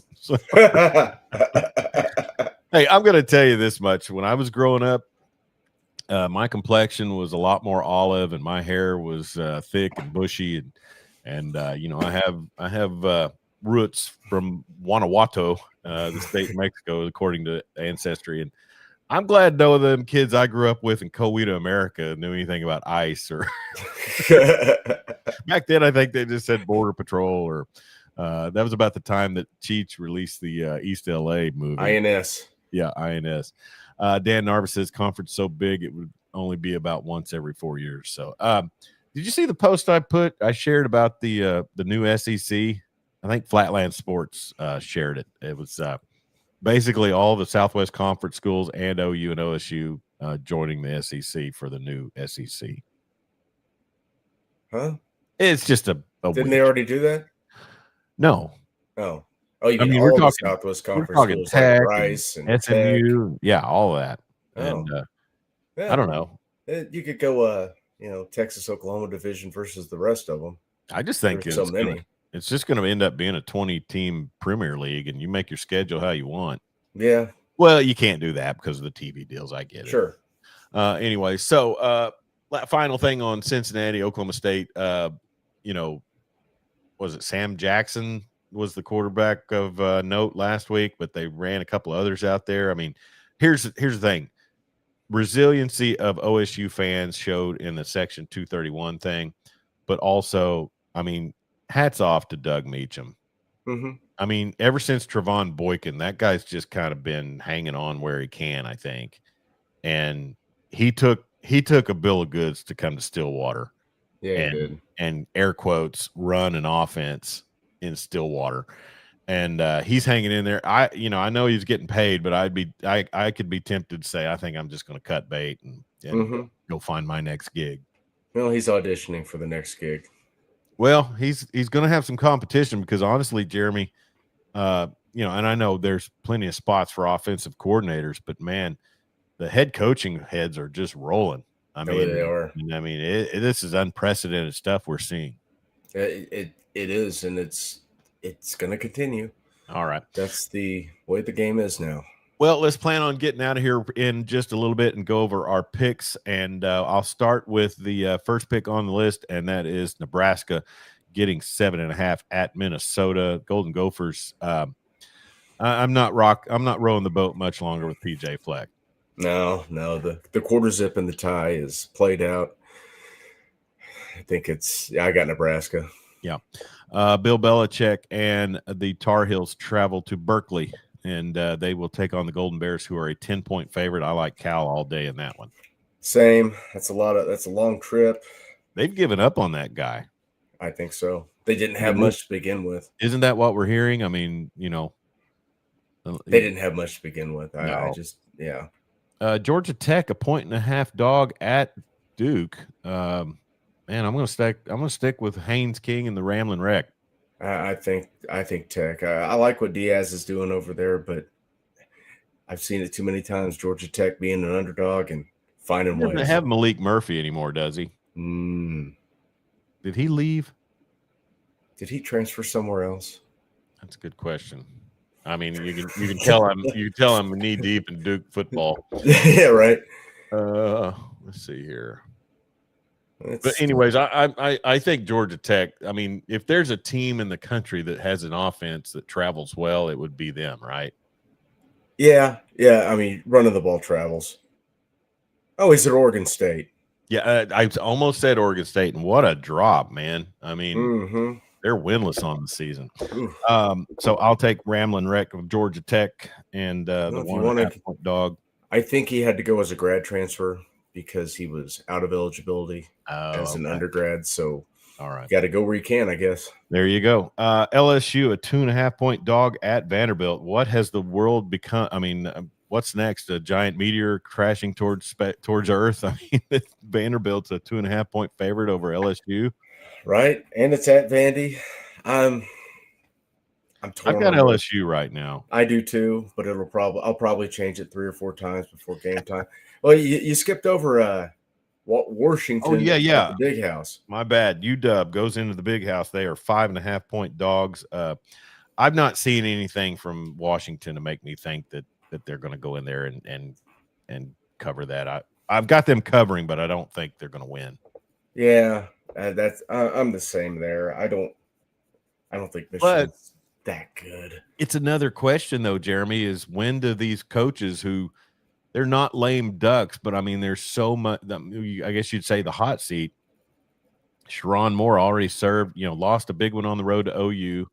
Hey, I'm going to tell you this much: when I was growing up, my complexion was a lot more olive, and my hair was thick and bushy, and you know, I have roots from Guanajuato, the state of Mexico, according to Ancestry, and I'm glad none of them kids I grew up with in Coweta, America, knew anything about ICE or back then. I think they just said Border Patrol, or that was about the time that Cheech released the East LA movie. INS. Yeah, INS. Dan Narvis says conference so big it would only be about once every 4 years. So did you see the post I shared about the new SEC? I think Flatland Sports shared it. It was basically all the Southwest Conference schools and OU and OSU joining the SEC for the new SEC. Huh? It's just a Didn't they already do that? No. Oh, you mean we're all talking the Southwest Conference we're talking schools Tech, like Rice and SMU, Tech. Yeah, all of that. Oh. And Yeah. I don't know. You could go, Texas Oklahoma division versus the rest of them. I just think There's so many. It's just going to end up being a 20-team Premier League, and you make your schedule how you want. Yeah. Well, you can't do that because of the TV deals. I get it. Sure. Anyway, so final thing on Cincinnati, Oklahoma State. Was it Sam Jackson was the quarterback of note last week, but they ran a couple of others out there. I mean, here's the thing. Resiliency of OSU fans showed in the Section 231 thing, but also, I mean, hats off to Doug Meacham. Mm-hmm. I mean, ever since Trevon Boykin, that guy's just kind of been hanging on where he can, I think. And he took a bill of goods to come to Stillwater. Yeah, he did. And air quotes, run an offense in Stillwater. And he's hanging in there. I know he's getting paid, but I could be tempted to say, I think I'm just going to cut bait and go find my next gig. Well, he's auditioning for the next gig. Well, he's going to have some competition because honestly, Jeremy, and I know there's plenty of spots for offensive coordinators, but man, the head coaching heads are just rolling. I mean, they are. I mean, this is unprecedented stuff we're seeing. It is, and it's going to continue. All right. That's the way the game is now. Well, let's plan on getting out of here in just a little bit and go over our picks. And I'll start with the first pick on the list, and that is Nebraska getting 7.5 at Minnesota. Golden Gophers. I'm not rowing the boat much longer with PJ Fleck. No, the quarter zip and the tie is played out. I think I got Nebraska. Yeah. Bill Belichick and the Tar Heels travel to Berkeley, and they will take on the Golden Bears, who are a 10-point favorite. I like Cal all day in that one. Same. That's a long trip. They've given up on that guy. I think so. They didn't have much to begin with. Isn't that what we're hearing? I mean, they didn't have much to begin with. Yeah. Georgia Tech, a 1.5 dog at Duke. Man, I'm gonna stick with Haynes King and the Ramblin' Wreck. I think Tech. I like what Diaz is doing over there, but I've seen it too many times. Georgia Tech being an underdog and finding ways. He doesn't have Malik Murphy anymore, does he? Did he leave? Did he transfer somewhere else? That's a good question. I mean, you can tell I'm knee deep in Duke football. Yeah, right. Let's see here. But anyways, I think Georgia Tech. I mean, if there's a team in the country that has an offense that travels well, it would be them, right? Yeah. I mean, running the ball travels. Oh, is it Oregon State? Yeah, I almost said Oregon State, and what a drop, man! I mean, they're winless on the season. So I'll take Ramblin' Wreck of Georgia Tech and the 1.5-point dog. I think he had to go as a grad transfer because he was out of eligibility as an undergrad. So, all right, got to go where you can, I guess. There you go. LSU, a 2.5-point dog at Vanderbilt. What has the world become? I mean, what's next? A giant meteor crashing towards Earth? I mean, Vanderbilt's a 2.5-point favorite over LSU. Right, and it's at Vandy. I'm torn. I've got LSU right now. I do too, but I'll probably change it 3 or 4 times before game time. Well, you skipped over Washington. Oh yeah, the Big House. My bad. UW goes into the Big House. They are 5.5-point dogs. I've not seen anything from Washington to make me think that they're going to go in there and cover that. I've got them covering, but I don't think they're going to win. Yeah. I'm the same there. I don't think Michigan's that good. It's another question though, Jeremy, is when do these coaches who they're not lame ducks, but I mean there's so much, I guess you'd say the hot seat. Sharon Moore already served, lost a big one on the road to OU,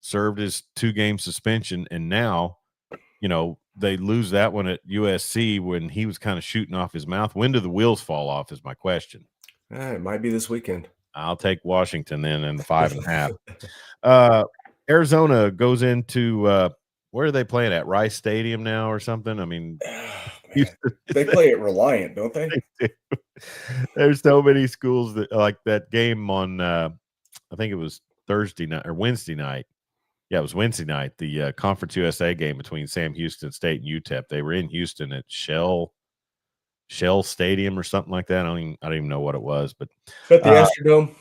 served his 2-game suspension, and now, they lose that one at USC when he was kind of shooting off his mouth. When do the wheels fall off is my question. It might be this weekend. I'll take Washington then in the 5.5. Arizona goes into where are they playing at? Rice Stadium now or something? I mean, they play at Reliant, don't they? There's so many schools that like that game on. I think it was Thursday night or Wednesday night. Yeah, it was Wednesday night. The Conference USA game between Sam Houston State and UTEP. They were in Houston at Shell Stadium or something like that. I don't even know what it was, but at the Astrodome.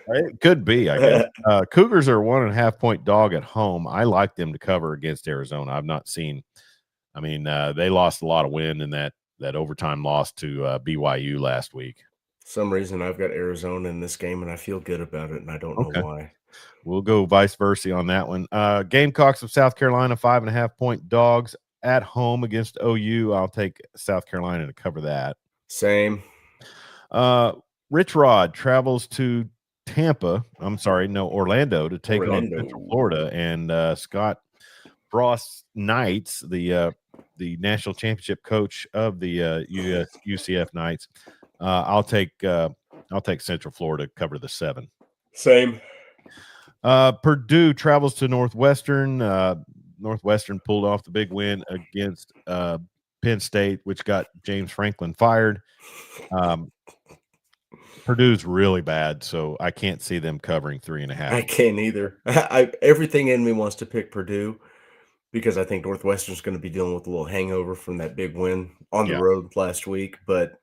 It could be, I guess. Cougars are 1.5-point dog at home. I like them to cover against Arizona. I've not seen. I mean, they lost a lot of wind in that overtime loss to BYU last week. Some reason I've got Arizona in this game, and I feel good about it, and I don't know why. We'll go vice versa on that one. Gamecocks of South Carolina, 5.5-point dogs at home against OU. I'll take South Carolina to cover that. Same. Rich Rod travels to Orlando to take on Central Florida, and Scott Frost Knights, the national championship coach of the UCF Knights. I'll take Central Florida to cover the 7. Same. Purdue travels to Northwestern. Northwestern pulled off the big win against Penn State, which got James Franklin fired. Purdue's really bad, so I can't see them covering 3.5. I can't either. Everything in me wants to pick Purdue because I think Northwestern's going to be dealing with a little hangover from that big win on the road last week, but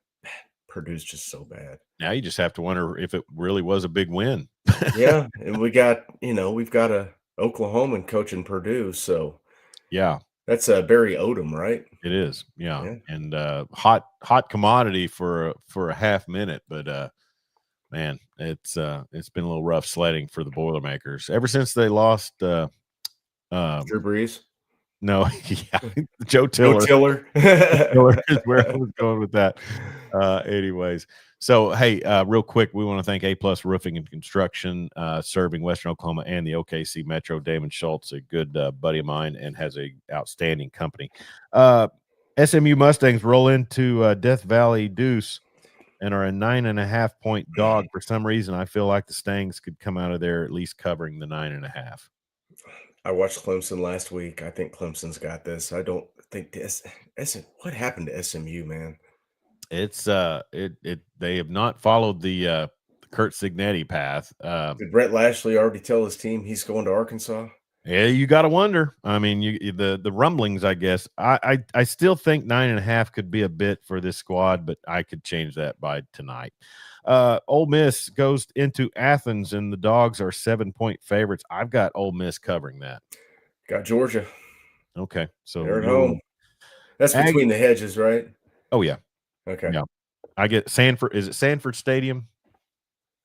Purdue's just so bad. Now you just have to wonder if it really was a big win. Yeah, and we've got a Oklahoman coaching Purdue, so Yeah, that's Barry Odom, right? it is. Yeah, Yeah. and hot commodity for a half minute, but man, it's been a little rough sledding for the Boilermakers ever since they lost. Um, Drew Brees. no, yeah, Joe No Tiller. Tiller. Tiller is where I was going with that. Anyways, so hey, real quick, we want to thank A Plus Roofing and Construction, serving Western Oklahoma and the OKC Metro. Damon Schultz, a good buddy of mine, and has a outstanding company. SMU Mustangs roll into Death Valley Deuce and are a 9.5-point dog. For some reason, I feel like the Stangs could come out of there at least covering the 9.5. I watched Clemson last week. I think Clemson's got this. I don't think this. What happened to SMU, man? It's they have not followed the Kurt Signetti path. Did Brett Lashley already tell his team he's going to Arkansas? Yeah, you got to wonder. I mean, the rumblings. I guess I still think 9.5 could be a bit for this squad, but I could change that by tonight. Ole Miss goes into Athens, and the Dogs are 7-point favorites. I've got Ole Miss covering that. Got Georgia. Okay, so They're at home. That's between the hedges, right? Oh yeah, okay. Yeah, I get Sanford. Is it Sanford Stadium?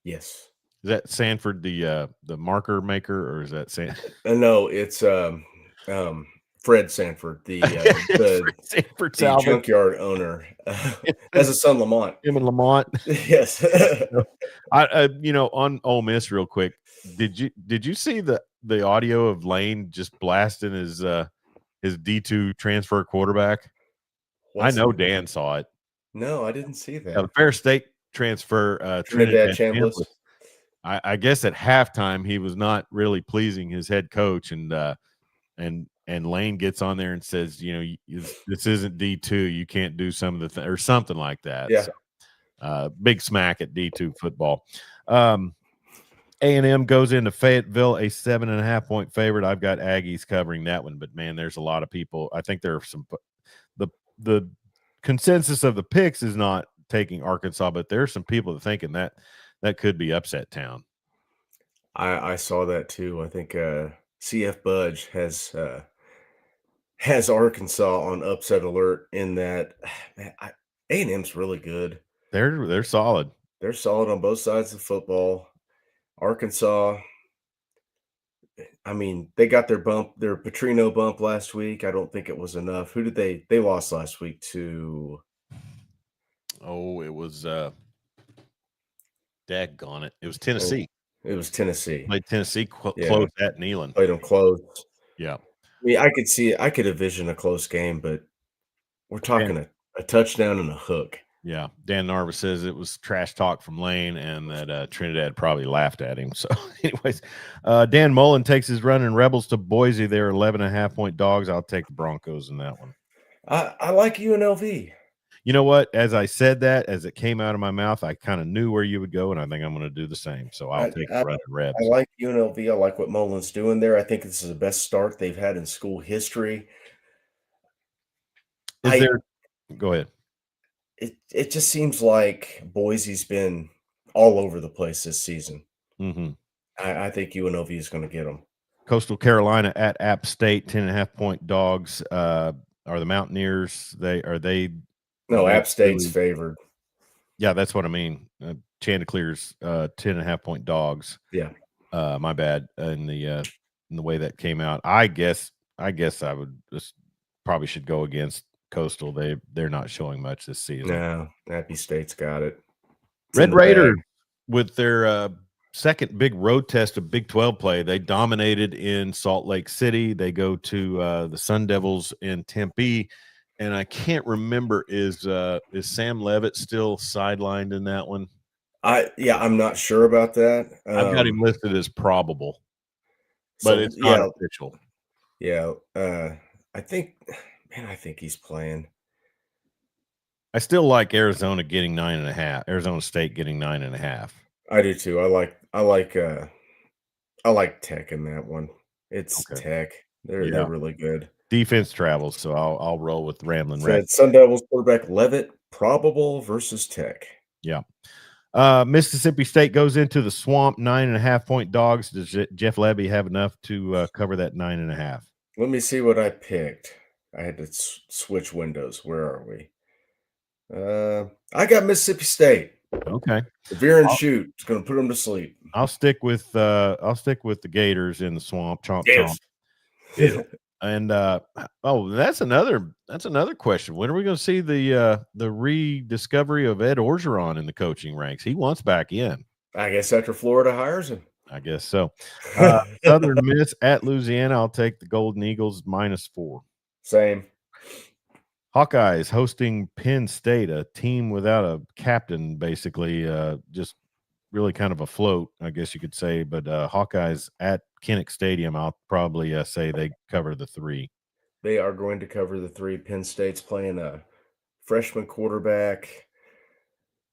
Yes. Is that Sanford the marker maker, or is that No, it's Fred Sanford, the Sanford junkyard owner, has a son, Lamont. Him and Lamont. Yes. I on Ole Miss real quick. Did you see the audio of Lane just blasting his D2 transfer quarterback? I know Dan saw it. No, I didn't see that. The Fair State transfer, Trinidad Chambliss. I guess at halftime he was not really pleasing his head coach, and Lane gets on there and says, this isn't D2. You can't do some of the or something like that. Yeah. So, big smack at D2 football. A&M goes into Fayetteville, a 7.5-point favorite. I've got Aggies covering that one, but man, there's a lot of people. I think there are some. The consensus of the picks is not taking Arkansas, but there's some people that thinking that could be upset town. I saw that too. I think CF Budge has Arkansas on upset alert in that. Man, A&M's really good. They're solid. They're solid on both sides of football. Arkansas, I mean, they got their Petrino bump last week. I don't think it was enough. Who did they lost last week to? Oh, it was daggone it. It was Tennessee. It was Tennessee. Played Tennessee close at Neyland. Played them close. Yeah. I mean, I could envision a close game, but we're talking a touchdown and a hook. Yeah. Dan Narva says it was trash talk from Lane, and that Trinidad probably laughed at him. So, anyways, Dan Mullen takes his running Rebels to Boise. They're 11.5-point dogs. I'll take the Broncos in that one. I like UNLV. You know what? As I said that, as it came out of my mouth, I kind of knew where you would go, and I think I'm going to do the same. So I'll take the running Rebs. I like UNLV. I like what Mullen's doing there. I think this is the best start they've had in school history. Go ahead. It just seems like Boise's been all over the place this season. Mm-hmm. I think UNLV is going to get them. Coastal Carolina at App State, 10.5-point dogs. Are the Mountaineers? No, App State's favored. Yeah, that's what I mean. Chanticleer's 10.5-point dogs. Yeah. My bad. In the way that came out, I guess I would just probably should go against Coastal. They're not showing much this season. No, Appy State's got it. Red Raiders with their second big road test of Big 12 play. They dominated in Salt Lake City. They go to the Sun Devils in Tempe. And I can't remember, is Sam Levitt still sidelined in that one? I'm not sure about that. I've got him listed as probable, but it's not official. Yeah, I think he's playing. I still like Arizona getting 9.5. Arizona State getting 9.5. I do too. I like Tech in that one. It's okay. Tech. They're really good. Defense travels, so I'll roll with Ramblin' Red. Sun Devils quarterback Levitt, probable versus Tech. Yeah. Mississippi State goes into the Swamp, 9.5-point dogs. Does Jeff Levy have enough to cover that 9.5? Let me see what I picked. I had to switch windows. Where are we? I got Mississippi State. Okay. The veer and shoot. It's going to put them to sleep. I'll stick with the Gators in the Swamp. Chomp Yes. chomp. And that's another question. When are we going to see the rediscovery of Ed Orgeron in the coaching ranks? He wants back in. I guess after Florida hires him. I guess so. Southern Miss at Louisiana. I'll take the Golden Eagles -4. Same. Hawkeyes hosting Penn State, a team without a captain, basically, just really kind of afloat, I guess you could say. But Hawkeyes at Kinnick Stadium, I'll probably say they cover the 3. They are going to cover the 3. Penn State's playing a freshman quarterback.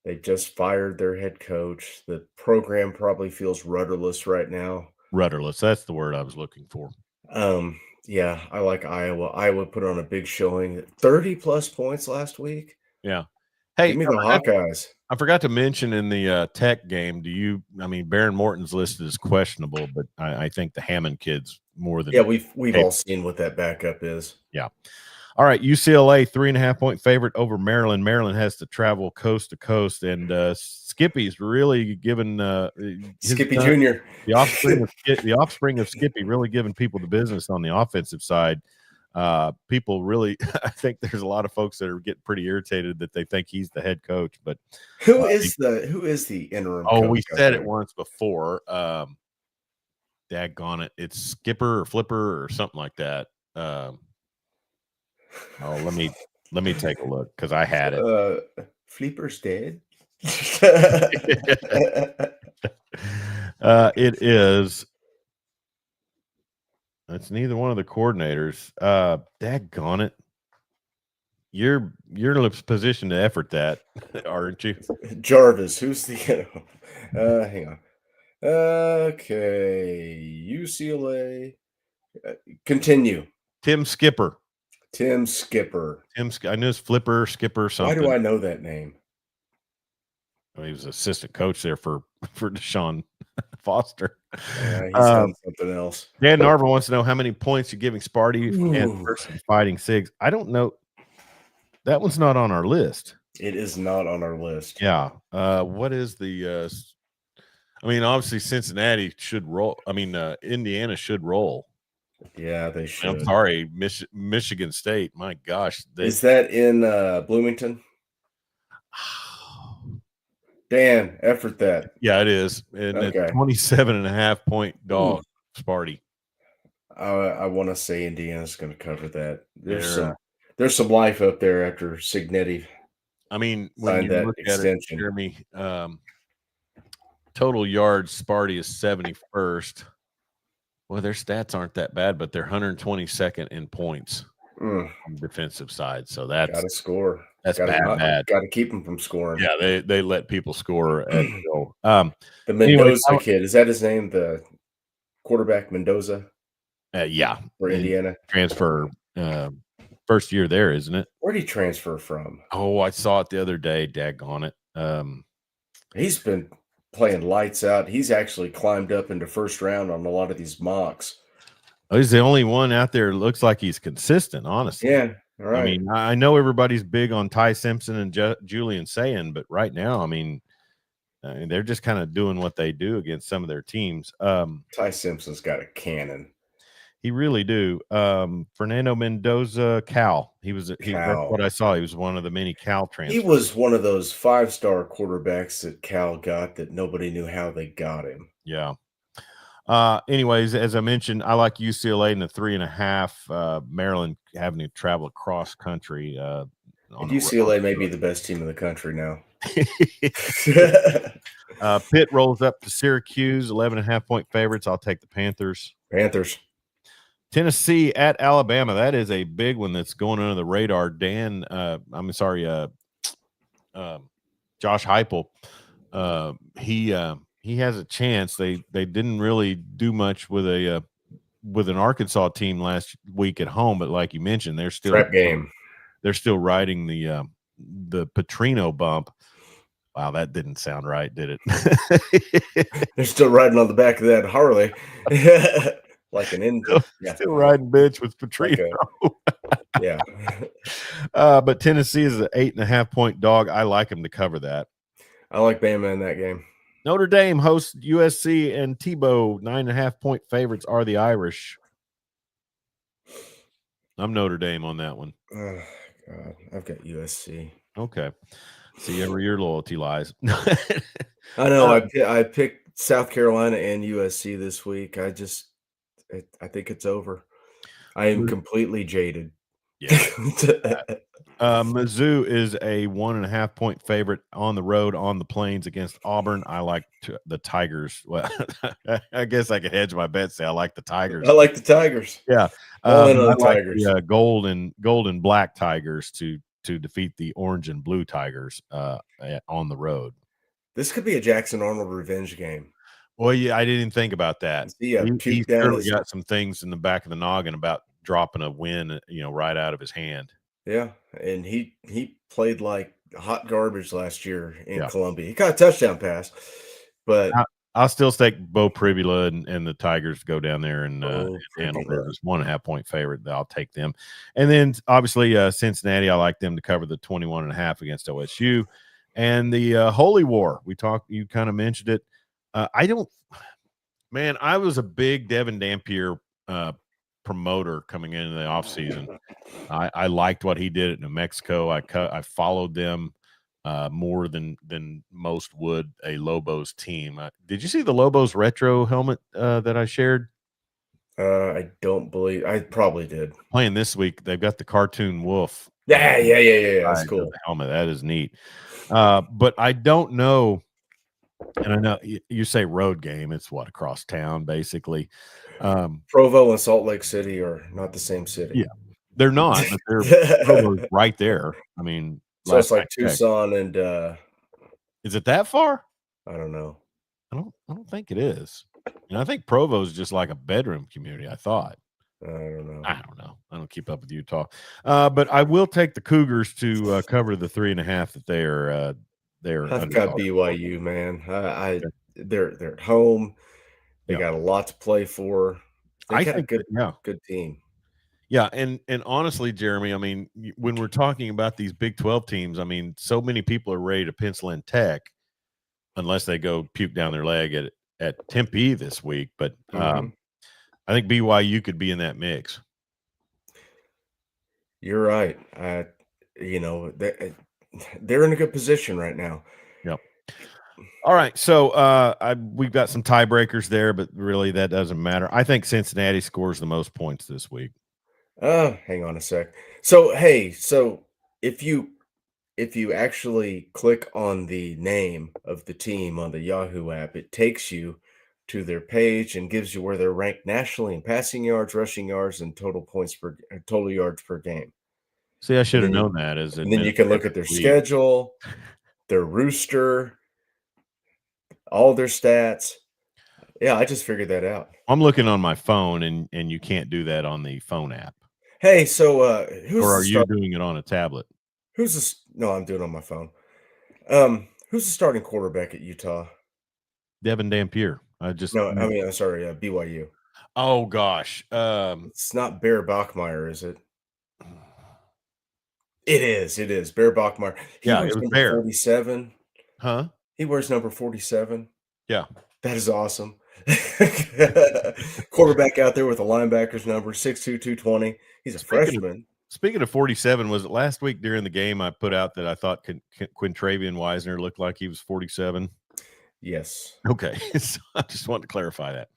They just fired their head coach. The program probably feels rudderless right now. Rudderless, that's the word I was looking for. Yeah, I like Iowa. Iowa put on a big showing. 30-plus points last week. Yeah. Hey, give me the Hawkeyes. I forgot to mention in the Tech game, Baron Morton's listed as questionable, but I think the Hammond kid's more than. Yeah, we've all seen what that backup is. Yeah. All right, UCLA 3.5-point favorite over Maryland. Maryland has to travel coast to coast, and Skippy's really given Skippy Jr. the offspring of Skippy really giving people the business on the offensive side. People really, I think there's a lot of folks that are getting pretty irritated that they think he's the head coach. But who is the interim? Oh, we said it once before. Daggone it, it's Skipper or Flipper or something like that. Let me take a look because I had it. Flipper's dead. It is. It's neither one of the coordinators. Daggone it. You're in a position to effort that, aren't you? Jarvis, who's the hang on. Okay, UCLA. Continue. Tim Skipper. I knew it's Flipper, Skipper, something. Why do I know that name? Well, he was assistant coach there for Deshaun Foster. Yeah, he's done something else. Dan Narver wants to know how many points you're giving Sparty and versus Fighting Sigs. I don't know. That one's not on our list. It is not on our list. Yeah. What is the obviously Cincinnati should roll. Indiana should roll. Yeah, they should. I'm sorry, Michigan State. My gosh. Is that in Bloomington? Dan, effort that. Yeah, it is. And okay. 27.5-point dog, Sparty. I want to say Indiana's going to cover that. There's some life up there after Cinncinnati. When you look extension. At it, Jeremy, total yards, Sparty is 71st. Well, their stats aren't that bad, but they're 122nd in points on the defensive side. So that's got to score. That's bad. Got to keep them from scoring. Yeah, they let people score at will. The Mendoza kid, is that his name? The quarterback Mendoza? Yeah. For Indiana. Transfer first year there, isn't it? Where'd he transfer from? Oh, I saw it the other day. Daggone it. He's been playing lights out. He's actually climbed up into first round on a lot of these mocks. Oh, he's the only one out there. Looks like he's consistent, honestly. Yeah, all right. I know everybody's big on Ty Simpson and Julian Sayin, but right now, they're just kind of doing what they do against some of their teams. Ty Simpson's got a cannon. He really do. Fernando Mendoza, Cal. That's what I saw. He was one of the many Cal transfers. He was one of those 5-star quarterbacks that Cal got that nobody knew how they got him. Yeah. Anyways, as I mentioned, I like UCLA in the 3.5. Maryland having to travel across country. UCLA may be the best team in the country now. Pitt rolls up to Syracuse, 11.5-point favorites. I'll take the Panthers. Tennessee at Alabama. That is a big one that's going under the radar. Josh Heupel. He has a chance. They didn't really do much with an Arkansas team last week at home, but like you mentioned, they're still trap game. They're still riding the Petrino bump. Wow, that didn't sound right, did it? They're still riding on the back of that Harley, like an in, yeah, Still riding bitch with like Petrino. yeah. But Tennessee is an 8.5-point dog. I like them to cover that. I like Bama in that game. Notre Dame hosts USC and Tebow. 9.5-point favorites are the Irish. I'm Notre Dame on that one. Oh, God, I've got USC. Okay. See, where your loyalty lies. I know. I picked South Carolina and USC this week. I think it's over. I am completely jaded. Yeah. Mizzou is a 1.5-point favorite on the road on the Plains against Auburn. I like the Tigers. Well, I guess I could hedge my bet. Say I like the Tigers. I like the Tigers. Yeah, all in on I the like Tigers. the gold and black Tigers to defeat the orange and blue Tigers on the road. This could be a Jackson Arnold revenge game. Well, yeah, I didn't think about that. He He down surely got some things in the back of the noggin about dropping a win, right out of his hand. Yeah, and he played like hot garbage last year in Yeah. Columbia. He got a touchdown pass, but I'll still stake Bo Pribula and the Tigers to go down there and handle Pribula. this 1.5-point favorite. I'll take them. And then obviously Cincinnati, I like them to cover the 21.5 against OSU. And the Holy War, you kind of mentioned it. I was a big Devin Dampier promoter coming into the offseason. I liked what he did at New Mexico. I followed them more than most would a Lobos team. Did you see the Lobos retro helmet that I shared? I don't believe I probably did. Playing this week, they've got the cartoon wolf. Yeah. That's cool. Helmet, that is neat. But I don't know. And I know you say road game, it's what, across town, basically. Provo and Salt Lake City are not the same city. Yeah, they're not, but they're right there. I mean, so it's like Tucson and is it that far? I don't know. I don't think it is. And I think Provo is just like a bedroom community, I thought. I don't know. I don't keep up with Utah. But I will take the Cougars to cover the 3.5 that they're I've got BYU, man. They're at home. They got a lot to play for. They got a good team. Yeah, and honestly, Jeremy, I mean, when we're talking about these Big 12 teams, I mean, so many people are ready to pencil in Tech unless they go puke down their leg at Tempe this week. But I think BYU could be in that mix. You're right. They're in a good position right now. Yep. All right, so we've got some tiebreakers there, but really that doesn't matter. I think Cincinnati scores the most points this week. Hang on a sec. So if you actually click on the name of the team on the Yahoo app, it takes you to their page and gives you where they're ranked nationally in passing yards, rushing yards, and total yards per game. See, I should have known that. And then you can look at their schedule, their rooster, all their stats. Yeah, I just figured that out. I'm looking on my phone, and you can't do that on the phone app. Hey, so are you doing it on a tablet? No, I'm doing it on my phone. Who's the starting quarterback at Utah? Devin Dampier. I'm sorry, BYU. Oh gosh, it's not Bear Bachmeier, is it? It is Bear Bachmeier. He wears number 47. Huh? He wears number 47. Yeah, that is awesome. Quarterback out there with a linebacker's number 6'2", 220. He's a freshman. Speaking of 47, was it last week during the game I put out that I thought Quintravian Wisner looked like he was 47? Yes. Okay. So I just wanted to clarify that.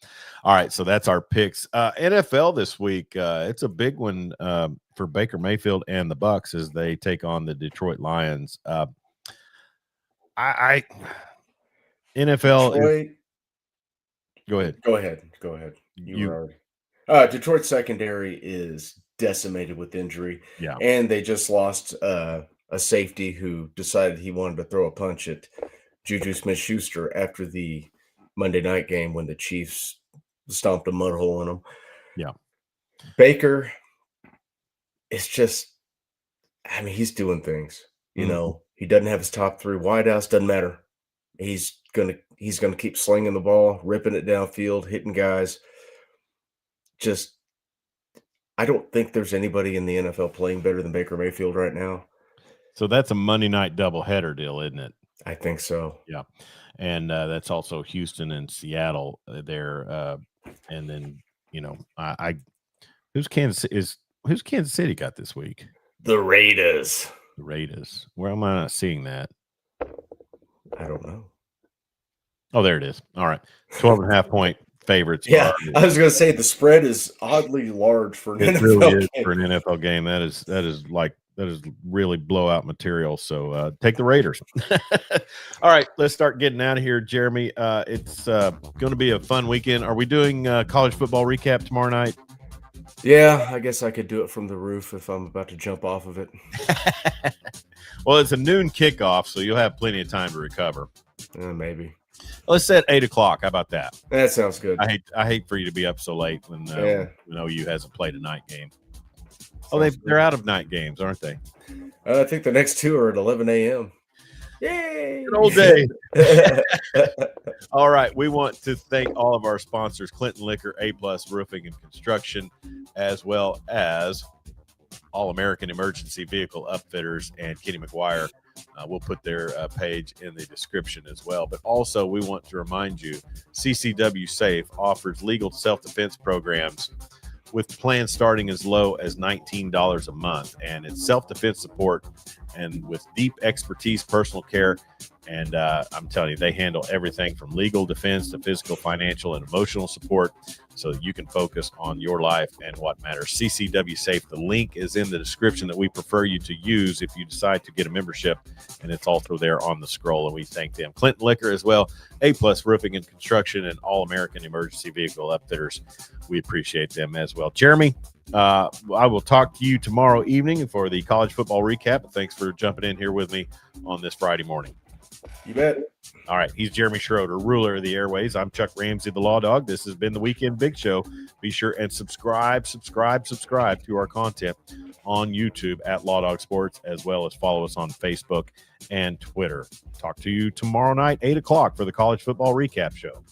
All right. So that's our picks. NFL this week. It's a big one for Baker Mayfield and the Bucs as they take on the Detroit Lions. NFL. Detroit, go ahead. Go ahead. Detroit secondary is decimated with injury. Yeah. And they just lost a safety who decided he wanted to throw a punch at Juju Smith-Schuster after the Monday night game when the Chiefs stomped a mud hole in them. Yeah. Baker, it's just, I mean, he's doing things, you know. He doesn't have his top 3 wideouts. Doesn't matter. He's gonna keep slinging the ball, ripping it downfield, hitting guys. Just I don't think there's anybody in the NFL playing better than Baker Mayfield right now. So that's a Monday night doubleheader deal, isn't it? I think so. Yeah. And that's also Houston and Seattle there. And then, who's Kansas City got this week? The Raiders. The Raiders. Where am I not seeing that? I don't know. Oh, there it is. All right. 12.5 point favorites. Yeah, I was going to say the spread is oddly large for an It NFL really is game. for an NFL game. That is really blowout material. So take the Raiders. All right, let's start getting out of here, Jeremy. It's going to be a fun weekend. Are we doing college football recap tomorrow night? Yeah, I guess I could do it from the roof if I'm about to jump off of it. Well, it's a noon kickoff, so you'll have plenty of time to recover. Maybe. Let's set 8 o'clock. How about that? That sounds good. I hate for you to be up so late when OU hasn't played a night game. They're out of night games, aren't they? I think the next 2 are at 11 a.m. Yay! Good old day. All right. We want to thank all of our sponsors, Clinton Liquor, A-Plus Roofing and Construction, as well as All-American Emergency Vehicle Upfitters and Kenny McGuire. We'll put their page in the description as well. But also, we want to remind you, CCW Safe offers legal self-defense programs with plans starting as low as $19 a month. And it's self-defense support and with deep expertise, personal care. And I'm telling you, they handle everything from legal defense to physical, financial, and emotional support so that you can focus on your life and what matters. CCW Safe, the link is in the description that we prefer you to use if you decide to get a membership, and it's also there on the scroll, and we thank them. Clinton Liquor as well, A-Plus Roofing and Construction, and All-American Emergency Vehicle Upfitters. We appreciate them as well. Jeremy, I will talk to you tomorrow evening for the college football recap. Thanks for jumping in here with me on this Friday morning. You bet. All right. He's Jeremy Schroeder, ruler of the airways. I'm Chuck Ramsey, the Law Dog. This has been the Weekend Big Show. Be sure and subscribe to our content on YouTube at Law Dog Sports, as well as follow us on Facebook and Twitter. Talk to you tomorrow night, 8 o'clock for the college football recap show.